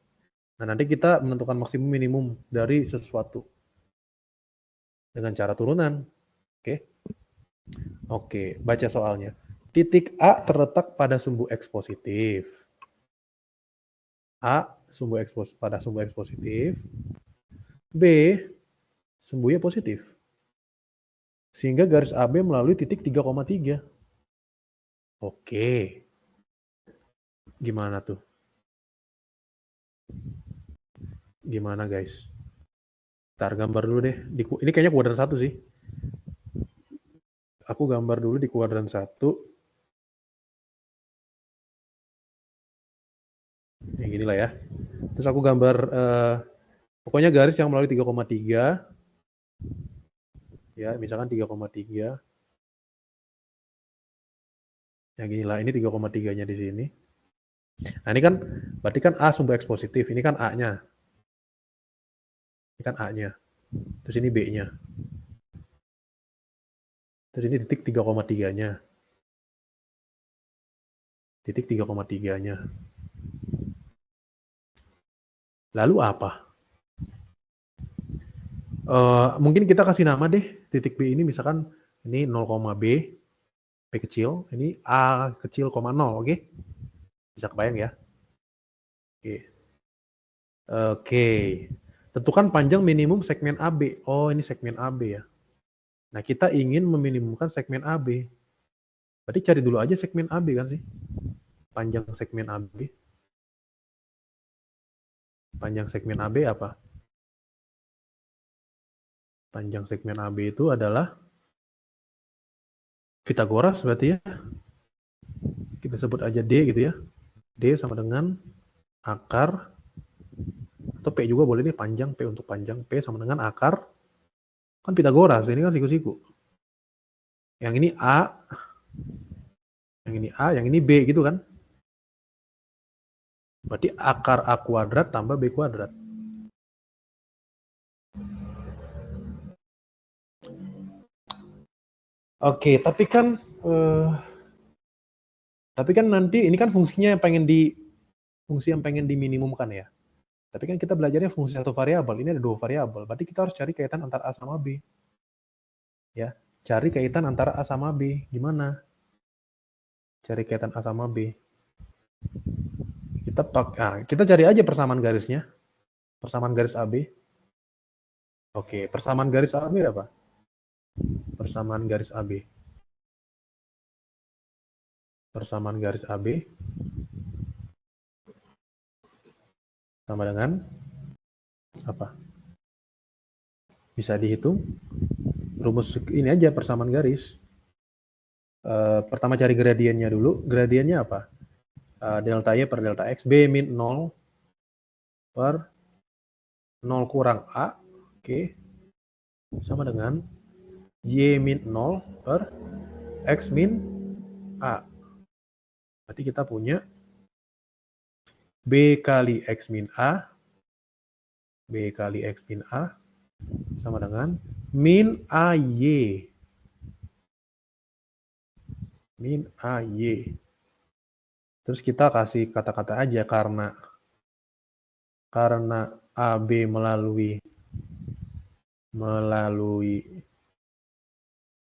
[SPEAKER 1] Nah, nanti kita menentukan maksimum minimum dari sesuatu dengan cara turunan. Oke. Oke, baca soalnya. Titik A terletak pada sumbu X positif. A pada sumbu X positif. B sumbunya positif. Sehingga garis AB melalui titik 3,3. Oke. Gimana tuh? Gimana guys? Ntar gambar dulu deh. Ini kayaknya kuadran 1 sih. Aku gambar dulu di kuadran 1. Yang gini lah ya. Terus aku gambar pokoknya garis yang melalui 3,3. Ya, misalkan 3,3. Yang gini lah, ini 3,3-nya di sini. Nah, ini kan berarti kan A sumbu X positif. Ini kan A-nya. Ini kan A-nya. Terus ini B-nya. Terus ini titik 3,3-nya. Titik 3,3-nya. Lalu apa? Mungkin kita kasih nama deh, titik B ini misalkan ini 0,B, B kecil, ini A kecil, 0, oke? Bisa kebayang ya? Oke. Tentukan panjang minimum segmen AB. Oh, ini segmen AB ya. Nah, kita ingin meminimumkan segmen AB. Berarti cari dulu aja segmen AB kan sih? Panjang segmen AB. Panjang segmen AB apa? Panjang segmen AB itu adalah Pitagoras berarti ya. Kita sebut aja D gitu ya. D sama dengan akar, atau P juga boleh nih, panjang, P untuk panjang. P sama dengan akar, kan Pitagoras, ini kan siku-siku. Yang ini A, yang ini A, yang ini B gitu kan. Berarti akar A kuadrat tambah B kuadrat. Oke, tapi kan nanti ini kan fungsinya yang fungsi yang pengen diminimumkan ya. Tapi kan kita belajarnya fungsi satu variabel, ini ada dua variabel. Berarti kita harus cari kaitan antara A sama B. Ya, cari kaitan antara A sama B. Gimana? Cari kaitan A sama B. Kita cari aja persamaan garisnya. Persamaan garis AB. Oke, persamaan garis AB apa? Persamaan garis AB. Persamaan garis AB sama dengan apa? Bisa dihitung. Rumus ini aja, persamaan garis. Pertama cari gradiennya dulu. Gradiennya apa? Delta Y per delta X. B min 0 per 0 kurang A. Oke. Sama dengan Y min 0 per X min A. Berarti kita punya B kali X min A. B kali X min A sama dengan min AY. Min AY. Terus kita kasih kata-kata aja, karena AB melalui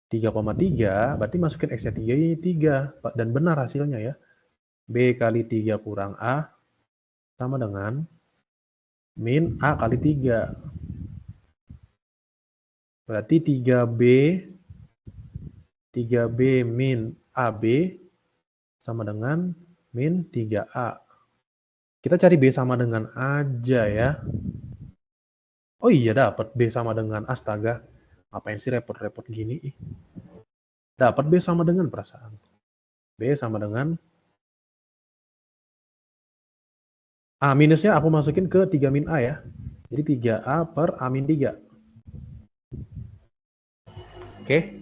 [SPEAKER 1] 3,3, berarti masukin X-nya 3, ini 3. Dan benar hasilnya ya. B kali 3 kurang A sama dengan min A kali 3. Berarti 3B min AB sama dengan min 3A. Kita cari B sama dengan aja ya. Oh iya, dapat B sama dengan, astaga. Ngapain sih repot-repot gini? Dapat B sama dengan, perasaan. B sama dengan A minusnya aku masukin ke 3 min A ya. Jadi 3A per A min 3. Oke.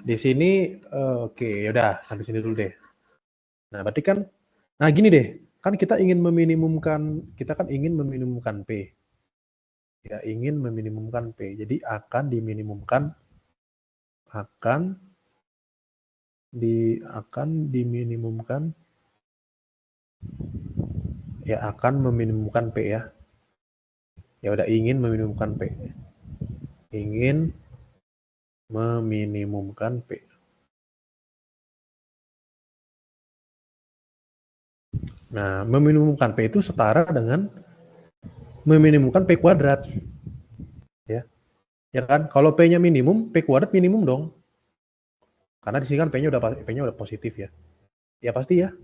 [SPEAKER 1] Di sini oke, yaudah sampai sini dulu deh. Nah, berarti kan gini deh. Kan kita ingin meminimumkan P. Ya, ingin meminimumkan P. Jadi akan diminimumkan meminimumkan P ya. Ya udah, ingin meminimumkan P. Ingin meminimumkan P. Nah, meminimumkan P itu setara dengan meminimumkan P kuadrat. Ya. Ya kan? Kalau P-nya minimum, P kuadrat minimum dong. Karena di sini kan P-nya udah positif ya. Ya pasti ya.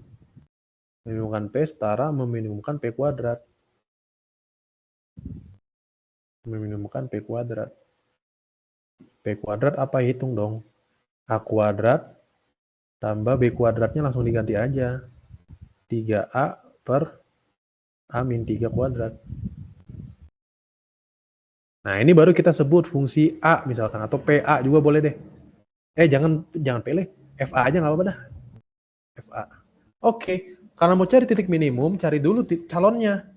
[SPEAKER 1] Meminimumkan P setara meminimumkan P kuadrat. Meminimumkan P kuadrat. P kuadrat apa, hitung dong. A kuadrat tambah B kuadratnya langsung diganti aja. 3A per A min 3 kuadrat. Nah, ini baru kita sebut fungsi A misalkan, atau PA juga boleh deh. Jangan pilih. FA aja nggak apa-apa dah. FA. Oke, kalau mau cari titik minimum, cari dulu calonnya,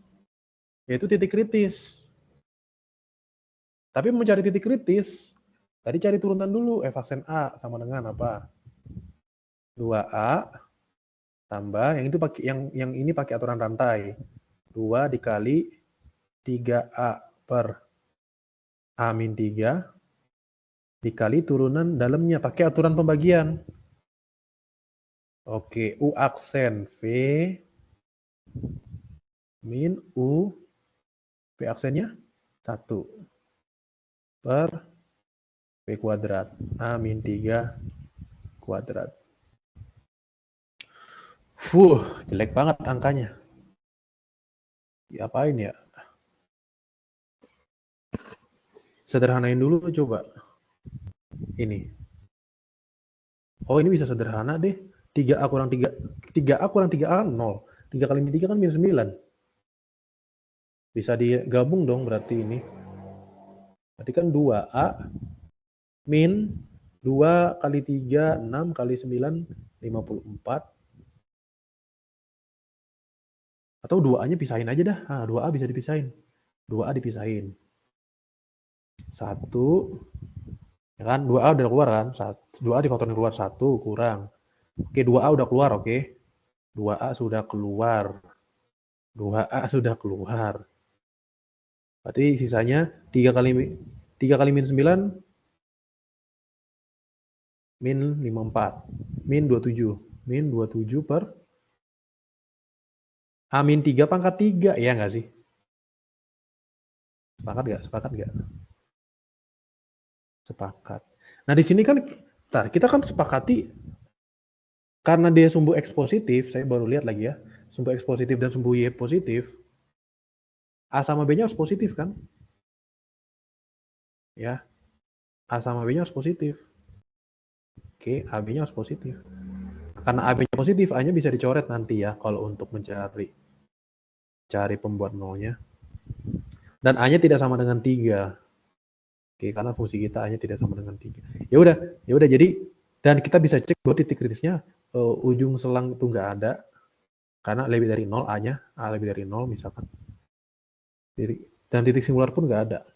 [SPEAKER 1] yaitu titik kritis. Tapi mau cari titik kritis, Tadi cari turunan dulu, F aksen A sama dengan apa? 2A tambah, yang itu pakai yang ini pakai aturan rantai. 2 dikali 3A per A-3 dikali turunan dalamnya pakai aturan pembagian. Oke, U aksen V min U V aksennya 1 per V kuadrat A-3 kuadrat. Jelek banget angkanya. Diapain ya? Sederhanain dulu coba. Ini. Oh, ini bisa sederhana deh. 3A kurang 3, 3A kurang 3A kan 0. 3 kali min 3 kan min 9. Bisa digabung dong berarti ini. Berarti kan 2A min 2 kali 3, 6 kali 9, 54. Atau 2A-nya pisahin aja dah. 2A bisa dipisahin. 2A dipisahin. 1, ya kan? 2A udah keluar kan? 2A difaktorin keluar 1 kurang. Oke, 2A udah keluar, oke. 2A sudah keluar. 2A sudah keluar. Berarti sisanya 3 kali min 9 min 54. Min 27. Min 27 per A-3 pangkat 3. Ya nggak sih? Sepakat nggak? Sepakat nggak? Sepakat. Nah, di sini kan kita kan sepakati karena dia sumbu X positif, saya baru lihat lagi ya, sumbu X positif dan sumbu Y positif, A sama B-nya harus positif kan? Ya, A sama B-nya harus positif. Oke, AB-nya harus positif. Karena AB-nya positif, A-nya bisa dicoret nanti ya kalau untuk cari pembuat nolnya. Dan A-nya tidak sama dengan 3. Oke, karena fungsi kita A-nya tidak sama dengan 3. Ya udah jadi dan kita bisa cek bahwa titik kritisnya ujung selang itu nggak ada karena lebih dari 0 A-nya, A lebih dari 0 misalkan. Dan titik singular pun nggak ada.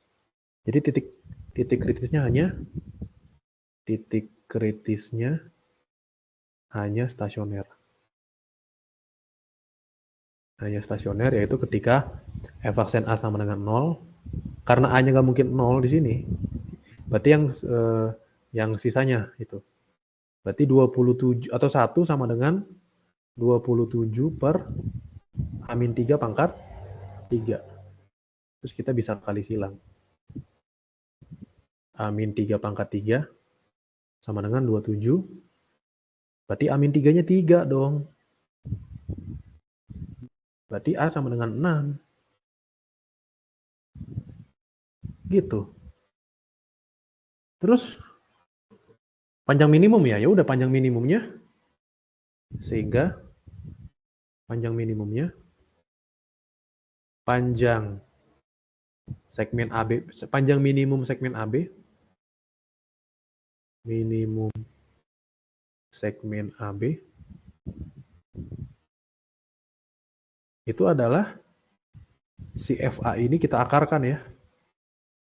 [SPEAKER 1] Jadi titik kritisnya hanya stasioner. Hanya stasioner yaitu ketika F aksen A sama dengan 0, karena A-nya nggak mungkin 0 di sini. Berarti yang sisanya itu. Berarti 27 atau 1 sama dengan 27 per A-3 pangkat 3. Terus kita bisa kali silang. A-3 pangkat 3 sama dengan 27. Berarti A-3-nya 3 dong. Berarti A sama dengan 6. Gitu. Terus panjang minimum ya, udah panjang minimumnya. Sehingga panjang minimumnya panjang segmen AB, panjang minimum segmen AB, minimum segmen AB itu adalah si FA ini kita akarkan ya.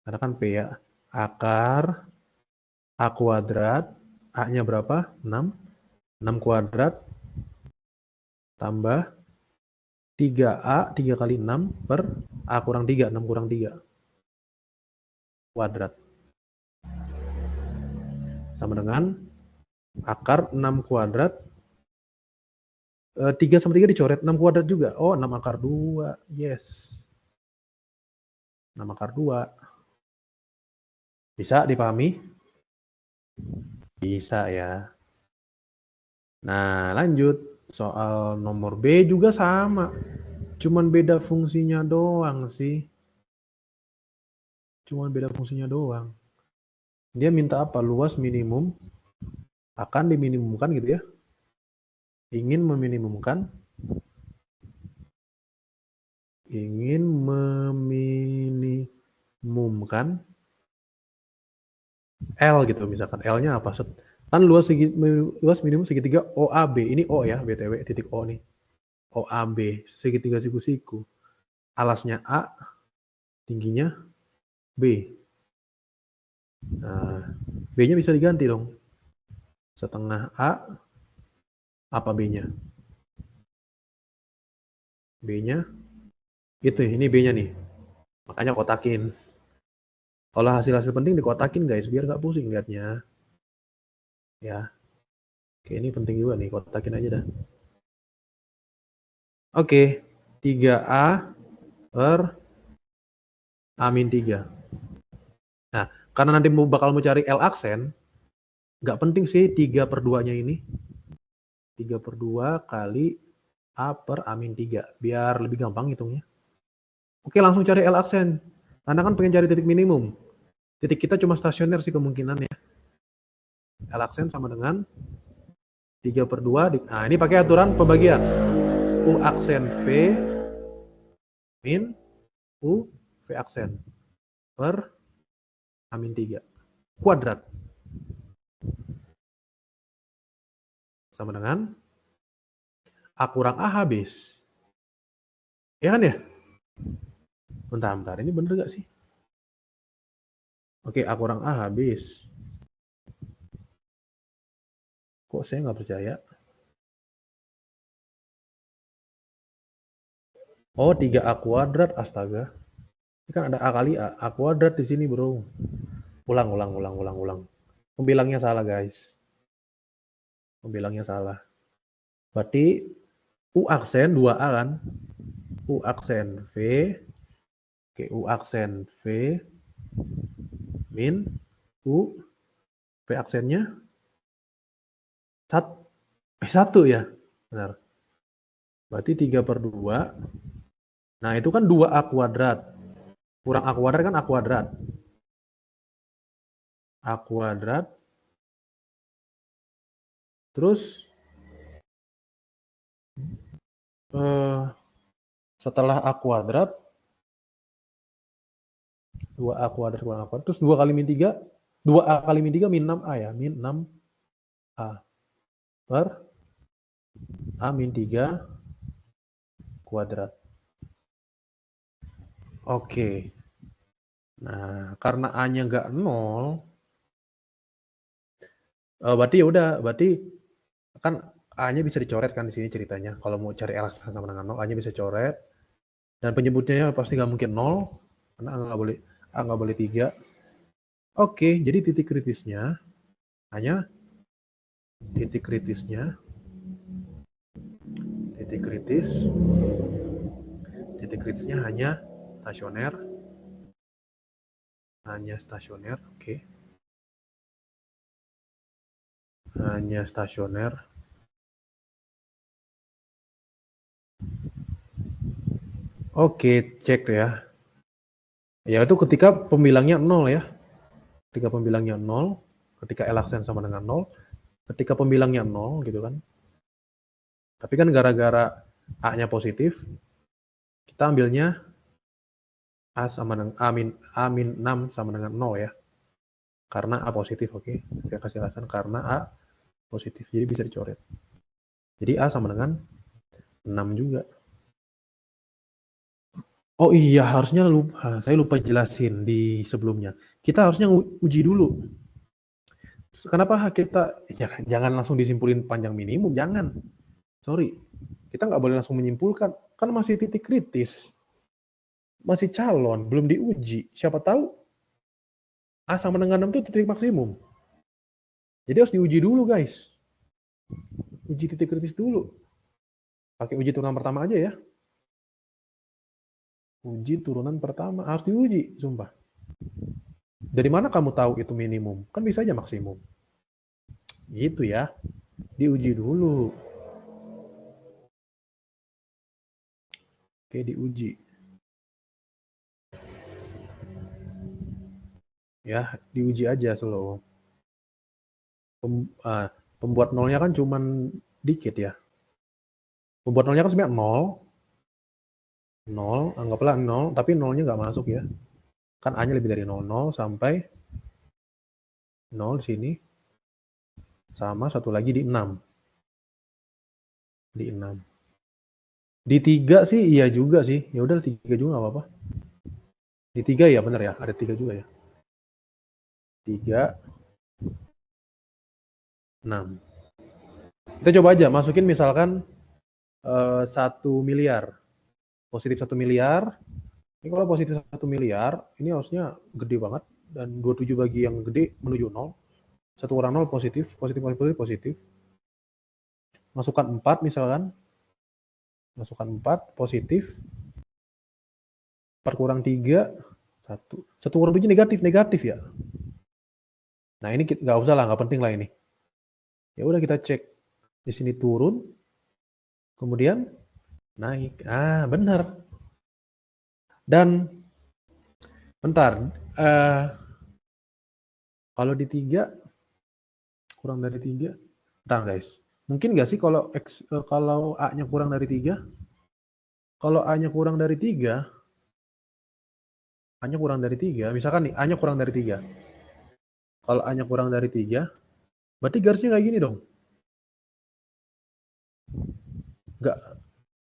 [SPEAKER 1] Karena kan P ya. Akar A kuadrat, A-nya berapa? 6. 6 kuadrat tambah 3A, 3 kali 6 per A kurang 3, 6 kurang 3 kuadrat. Sama dengan akar 6 kuadrat, 3 sama 3 dicoret, 6 kuadrat juga. Oh, 6 akar 2, yes. 6 akar 2. Bisa dipahami? Bisa ya. Nah, lanjut. Soal nomor B juga sama. Cuman beda fungsinya doang sih. Cuman beda fungsinya doang. Dia minta apa? Luas minimum akan diminimumkan gitu ya. Ingin meminimumkan L gitu misalkan. L-nya apa? Kan luas minimum segitiga OAB. Ini O ya, BTW, titik O nih. OAB, segitiga siku-siku. Alasnya A, tingginya B. Nah, B-nya bisa diganti dong. Setengah A, apa B-nya? B-nya, itu ini B-nya nih. Makanya kotakin. Kalau hasil-hasil penting dikotakin guys, biar nggak pusing liatnya. Ya, oke ini penting juga nih, kotakin aja dah. Oke, 3A per A-3. Nah, karena nanti bakal mau cari L aksen, nggak penting sih 3 per 2-nya ini. 3 per 2 kali A per A-3. Biar lebih gampang hitungnya. Oke, langsung cari L aksen. Anda kan pengen cari titik minimum. Titik kita cuma stasioner sih kemungkinannya. L aksen sama dengan 3 per 2. Nah, ini pakai aturan pembagian. U aksen V min U V aksen per A-3 kuadrat. Sama dengan A kurang A habis. Ya kan ya? Bentar, ini bener gak sih? Oke, A kurang A habis. Kok saya nggak percaya? Oh, 3A kuadrat, astaga. Ini kan ada A kali A. A kuadrat di sini, bro. Ulang. Pembilangnya salah, guys. Pembilangnya salah. Berarti U aksen 2A kan? U aksen V. Oke, U aksen V min U V aksennya 1 ya? Benar. Berarti 3 per 2. Nah, itu kan 2A kuadrat. Kurang A kuadrat kan A kuadrat. A kuadrat. Terus setelah A kuadrat, 2A kuadrat kurang A kuadrat. Terus 2 kali min 3. 2A kali min 3 min 6A ya. Min 6A per A min 3 kuadrat. Oke. Nah, karena A-nya nggak 0, berarti ya udah, berarti kan A-nya bisa dicoret kan di sini ceritanya. Kalau mau cari L sama dengan 0, A-nya bisa coret. Dan penyebutnya pasti nggak mungkin 0, karena A nggak boleh 3. Oke, jadi titik kritisnya hanya titik kritisnya hanya stasioner, oke. Hanya stasioner. Oke, cek ya. Ya itu ketika pembilangnya 0 ya. Ketika pembilangnya 0, ketika L aksen sama dengan 0, ketika pembilangnya 0 gitu kan. Tapi kan gara-gara A-nya positif, kita ambilnya A sama dengan A min 6 sama dengan 0 ya. Karena A positif, oke. Saya kasih alasan karena A positif. Jadi bisa dicoret. Jadi A sama dengan 6 juga. Oh iya, harusnya saya lupa jelasin di sebelumnya. Kita harusnya uji dulu. Kenapa kita jangan langsung disimpulin panjang minimum, jangan. Sorry, kita nggak boleh langsung menyimpulkan. Kan masih titik kritis. Masih calon, belum diuji. Siapa tahu A sama dengan 6 itu titik maksimum. Jadi harus diuji dulu, guys. Uji titik kritis dulu. Pakai uji turunan pertama aja ya. Uji turunan pertama. Harus diuji, sumpah. Dari mana kamu tahu itu minimum? Kan bisa aja maksimum. Gitu ya. Diuji dulu. Oke, diuji. Ya, diuji aja slow. Pembuat nolnya kan cuman dikit ya. Pembuat nolnya kan sebenarnya 0, anggaplah 0, tapi nolnya nggak masuk ya. Kan A-nya lebih dari 0, 0 sampai 0 di sini, sama satu lagi di 6. Di 6. Di 3 sih iya juga sih. Ya udah 3 juga nggak apa-apa. Di 3 ya benar ya, ada 3 juga ya. 3, 6. Kita coba aja masukin misalkan 1 miliar. Positif 1 miliar. Ini kalau positif 1 miliar, ini harusnya gede banget. Dan 27 bagi yang gede menuju 0. 1 kurang 0 positif, positif, positif, positif. Masukkan 4 misalkan. Masukkan 4, positif. 4 kurang 3, 1. 1 kurang 7 negatif, negatif ya. Nah ini nggak usah lah, nggak penting lah ini. Ya udah kita cek. Di sini turun, kemudian naik. Ah, benar. Dan bentar, kalau di 3 kurang dari 3, bentar guys. Mungkin nggak sih kalau A-nya kurang dari 3? Kalau A-nya kurang dari 3, A-nya kurang dari 3, misalkan nih A-nya kurang dari 3. Kalau A-nya kurang dari 3, berarti garisnya kayak gini dong. Nggak.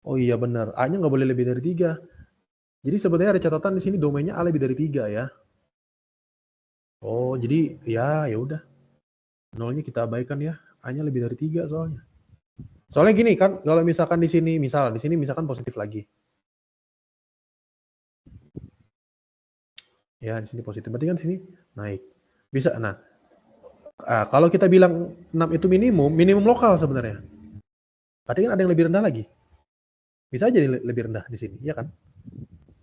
[SPEAKER 1] Oh iya benar, A-nya nggak boleh lebih dari 3. Jadi sebenarnya ada catatan di sini domainnya A lebih dari 3 ya. Oh, jadi ya udah. Nolnya kita abaikan ya. A-nya lebih dari 3 soalnya. Soalnya gini kan, kalau misalkan di sini misalkan positif lagi. Ya, di sini positif. Berarti kan sini naik. Bisa. Nah, kalau kita bilang 6 itu minimum lokal sebenarnya. Berarti kan ada yang lebih rendah lagi. Bisa aja lebih rendah di sini, ya kan?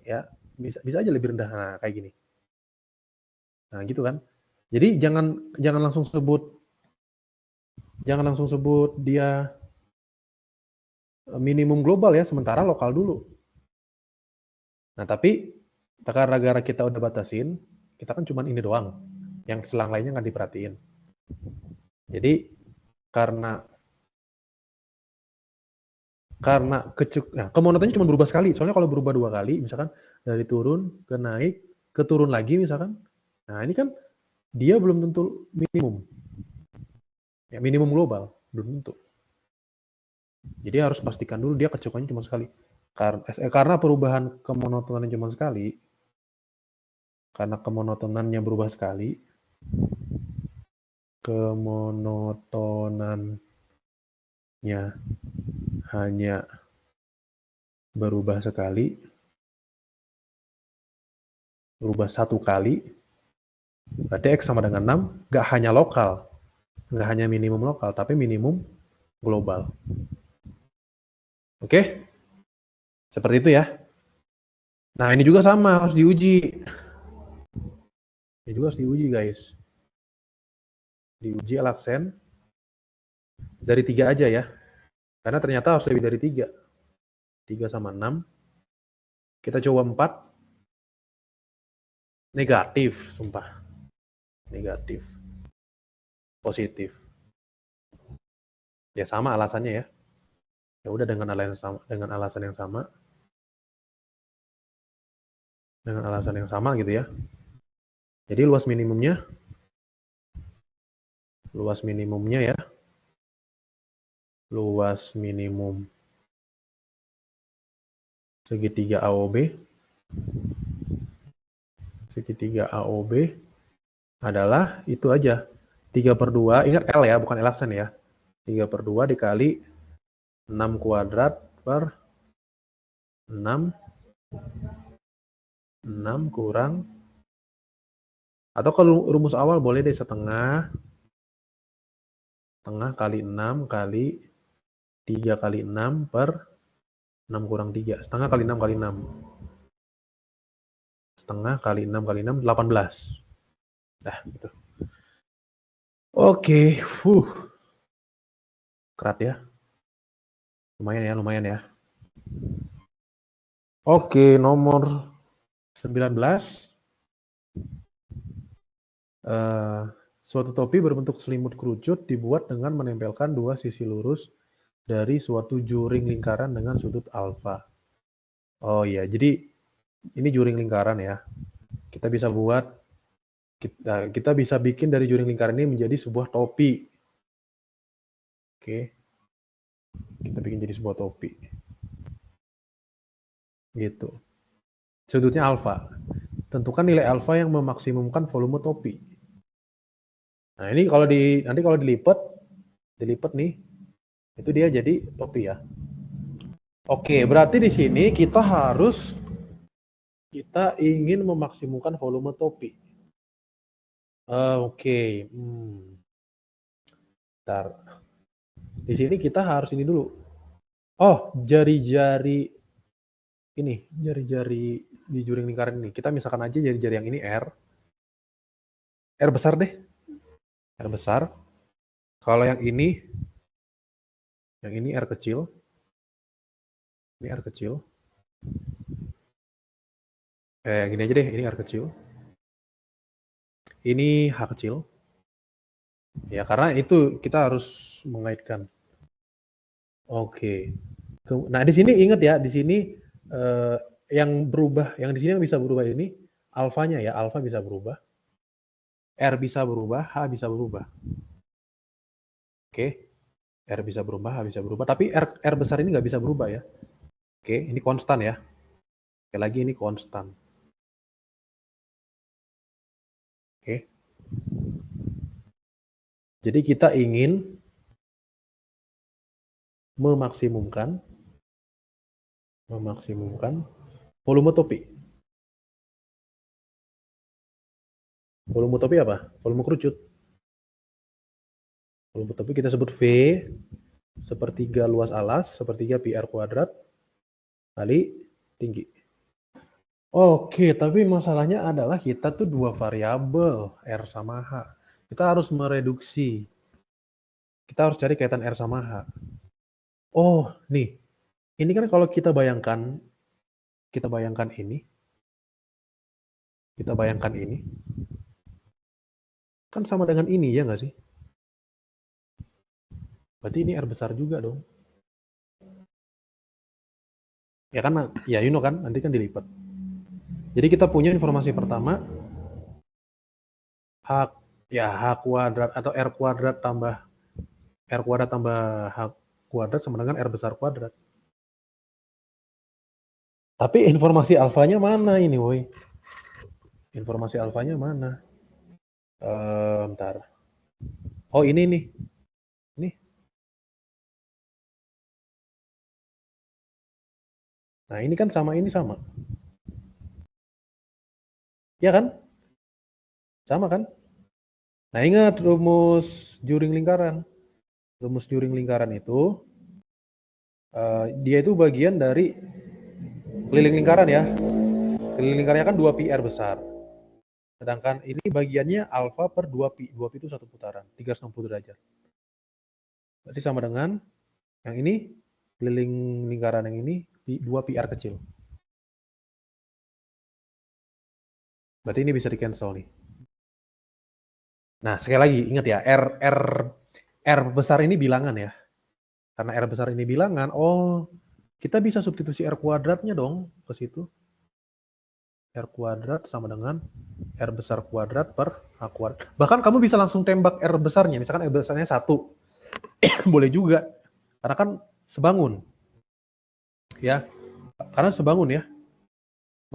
[SPEAKER 1] Ya, bisa aja lebih rendah. Nah, kayak gini. Nah, gitu kan. Jadi jangan langsung sebut dia minimum global ya, sementara lokal dulu. Nah, tapi karena gara kita udah batasin, kita kan cuma ini doang. Yang selang lainnya nggak diperhatiin. Jadi karena kemonotonnya cuma berubah sekali. Soalnya kalau berubah 2 kali, misalkan dari turun ke naik, ke turun lagi misalkan. Nah, ini kan dia belum tentu minimum. Ya, minimum global belum tentu. Jadi harus pastikan dulu dia kecukupannya cuma sekali. Karena perubahan kemonotonan cuma sekali, karena kemonotonannya berubah sekali, kemonotonannya hanya berubah sekali, berubah 1 kali, berarti X sama dengan 6, nggak hanya lokal, nggak hanya minimum lokal, tapi minimum global. Oke? Seperti itu ya. Nah, ini juga sama, harus diuji. Ini juga harus diuji, guys. Diuji Alaksen dari 3 aja ya. Karena ternyata harus lebih dari 3. 3 sama 6. Kita coba 4. Negatif, sumpah. Negatif. Positif. Ya sama alasannya ya. Ya udah dengan alasan yang sama. Dengan alasan yang sama gitu ya. Jadi luas minimumnya ya. Luas minimum segitiga AOB. Segitiga AOB adalah itu aja. 3/2, ingat L ya, bukan L-aksen ya. 3/2 dikali 6 kuadrat per 6. 6 kurang, atau kalau rumus awal boleh deh setengah kali 6 kali 3 kali 6 per 6 kurang 3. Setengah kali 6 kali 6. Setengah kali 6 kali 6, 18. Nah, gitu. Oke, kerat ya. Lumayan ya. Oke, nomor 19. Suatu topi berbentuk selimut kerucut dibuat dengan menempelkan 2 sisi lurus dari suatu juring lingkaran dengan sudut alfa. Oh iya, jadi ini juring lingkaran ya. Kita bisa bikin dari juring lingkaran ini menjadi sebuah topi. Oke. Kita bikin jadi sebuah topi. Gitu. Sudutnya alfa. Tentukan nilai alfa yang memaksimumkan volume topi. Nah, ini kalau nanti kalau dilipat nih, itu dia jadi topi ya. Oke, berarti di sini kita ingin memaksimumkan volume topi. Oke. Bentar. Di sini kita harus ini dulu. Oh, jari-jari ini, jari-jari di juring lingkaran ini. Kita misalkan aja jari-jari yang ini R. R besar deh. R besar. Kalau yang ini R kecil. Ini R kecil. Gini aja deh, ini R kecil. Ini H kecil. Ya, karena itu kita harus mengaitkan. Oke. Nah, di sini ingat ya, di sini yang berubah, yang di sini yang bisa berubah ini alfanya ya, alfa bisa berubah. R bisa berubah, H bisa berubah. Oke. R bisa berubah, H bisa berubah, tapi R besar ini nggak bisa berubah ya. Oke, ini konstan ya. Sekali lagi ini konstan. Oke. Jadi kita ingin memaksimumkan volume topi. Volume topi apa? Volume kerucut. Volume topi kita sebut V, sepertiga luas alas, sepertiga pi R kuadrat, kali tinggi. Oke, tapi masalahnya adalah kita tuh dua variabel, R sama H. Kita harus mereduksi. Kita harus cari kaitan R sama H. Oh, nih. Ini kan kalau kita bayangkan ini. Kita bayangkan ini. Kan sama dengan ini, ya nggak sih? Berarti ini R besar juga dong. Ya kan, ya you know kan, nanti kan dilipat. Jadi kita punya informasi pertama, H kuadrat atau R kuadrat tambah H kuadrat sama dengan R besar kuadrat. Tapi informasi alfanya mana ini, woi? Informasi alfanya mana? Bentar. Oh, ini nih. Nih. Nah, ini kan sama ini sama. Ya kan? Sama kan? Nah, ingat rumus juring lingkaran. Rumus juring lingkaran itu dia itu bagian dari keliling lingkaran ya. Keliling lingkarannya kan 2 pi R besar. Sedangkan ini bagiannya alfa per 2 pi. 2 pi itu satu putaran, 360 derajat. Berarti sama dengan yang ini, keliling lingkaran yang ini 2 pi R kecil. Berarti ini bisa di-cancel nih. Nah, sekali lagi ingat ya, R besar ini bilangan ya. Karena R besar ini bilangan, oh, kita bisa substitusi R kuadratnya dong ke situ. R kuadrat sama dengan R besar kuadrat per H kuadrat. Bahkan kamu bisa langsung tembak R besarnya, misalkan R besarnya 1. Boleh juga, karena kan sebangun. Ya, karena sebangun ya.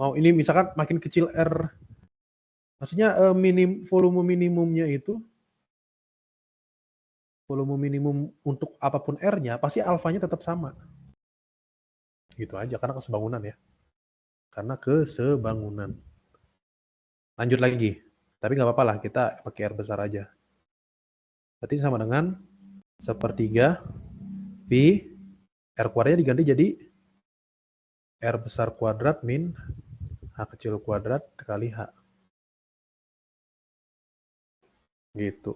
[SPEAKER 1] Mau ini misalkan makin kecil R, maksudnya volume minimum untuk apapun R-nya, pasti alfanya tetap sama. Gitu aja, karena kesebangunan ya. Karena kesebangunan. Lanjut lagi. Tapi nggak apa-apa lah, kita pakai R besar aja. Berarti sama dengan sepertiga pi R kuadratnya diganti jadi R besar kuadrat min H kecil kuadrat kali H. Gitu.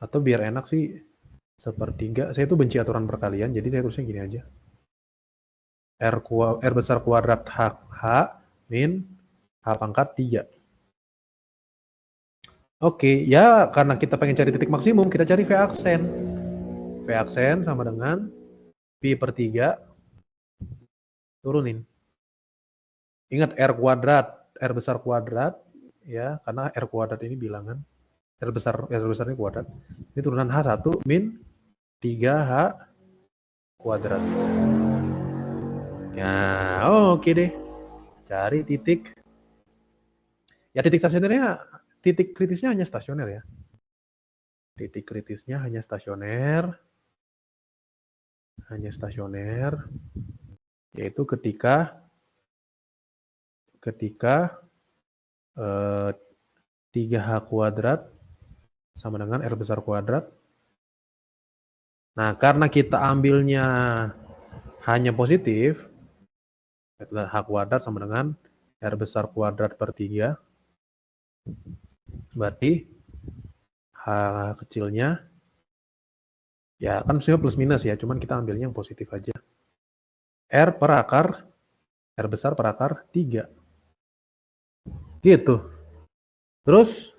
[SPEAKER 1] Atau biar enak sih, sepertiga. Saya tuh benci aturan perkalian, jadi saya tulisnya gini aja. R besar kuadrat H min H pangkat 3. Oke, ya karena kita pengen cari titik maksimum, kita cari V aksen. V aksen sama dengan pi per 3, turunin. Ingat R kuadrat, R besar kuadrat, ya, karena R kuadrat ini bilangan. R besar ini kuadrat. Ini turunan H1 min 3H kuadrat. Ya, oke deh. Cari titik. Ya titik stasionernya, titik kritisnya hanya stasioner ya. Titik kritisnya hanya stasioner, yaitu ketika 3H kuadrat sama dengan R besar kuadrat. Nah, karena kita ambilnya hanya positif, H kuadrat sama dengan R besar kuadrat per 3, berarti H kecilnya, ya kan sebenarnya plus minus ya, cuman kita ambilnya yang positif aja. R per akar, R besar per akar 3. Gitu. Terus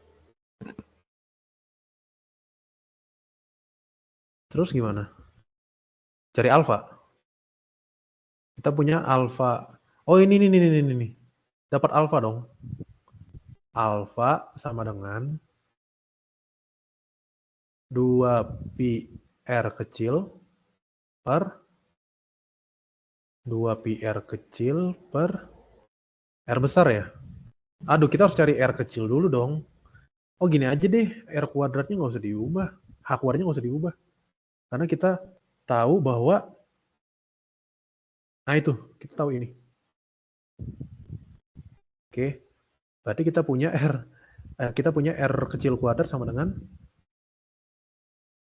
[SPEAKER 1] gimana? Cari alfa. Kita punya alfa. Oh ini nih. Dapat alfa dong. Alfa sama dengan 2pi R kecil per 2pi R kecil per R besar ya. Aduh, kita harus cari R kecil dulu dong. Oh gini aja deh, R kuadratnya nggak usah diubah. H kuadratnya nggak usah diubah. Karena kita tahu bahwa, nah itu, kita tahu ini. Oke, berarti kita punya R kecil kuadrat sama dengan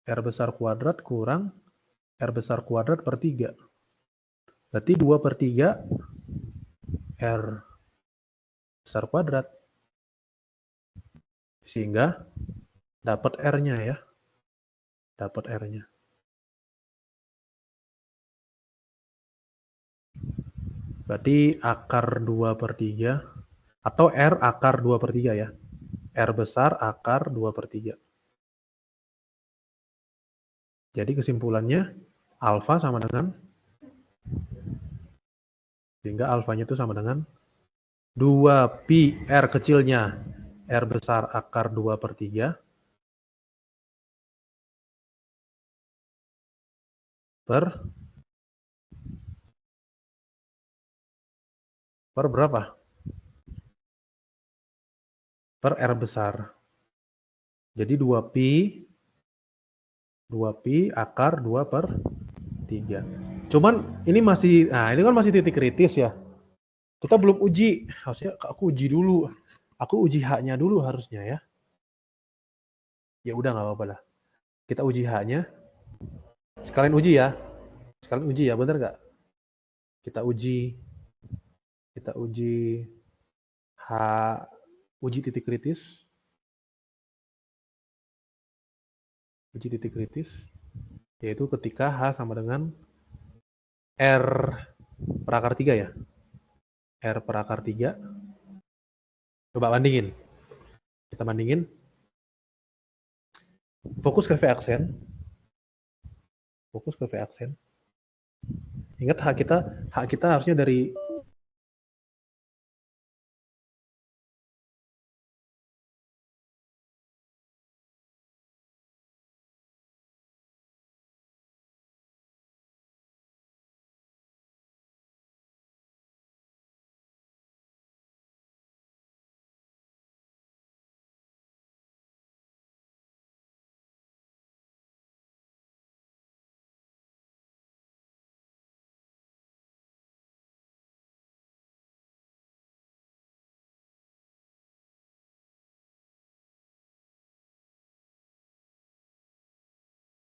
[SPEAKER 1] R besar kuadrat kurang R besar kuadrat per 3. Berarti 2 per 3 R besar kuadrat. Sehingga dapat R-nya ya. Dapat R-nya. Berarti akar 2 per 3. Atau R akar 2 per 3 ya. R besar akar 2 per 3. Jadi kesimpulannya alfa sama dengan, sehingga alfanya itu sama dengan 2pi R kecilnya R besar akar 2 per 3 per berapa? Per R besar. Jadi 2pi akar 2 per 3. Cuman ini masih, nah ini kan masih titik kritis ya. Kita belum uji, harusnya aku uji dulu. Aku uji H-nya dulu harusnya ya. Ya udah nggak apa-apa lah. Kita uji H-nya. Sekalian uji ya. Bener nggak? Kita uji H, uji titik kritis. Yaitu ketika H sama dengan R per akar 3 ya. R per akar 3. Coba bandingin. Kita bandingin. Fokus ke V aksen. Ingat H kita harusnya dari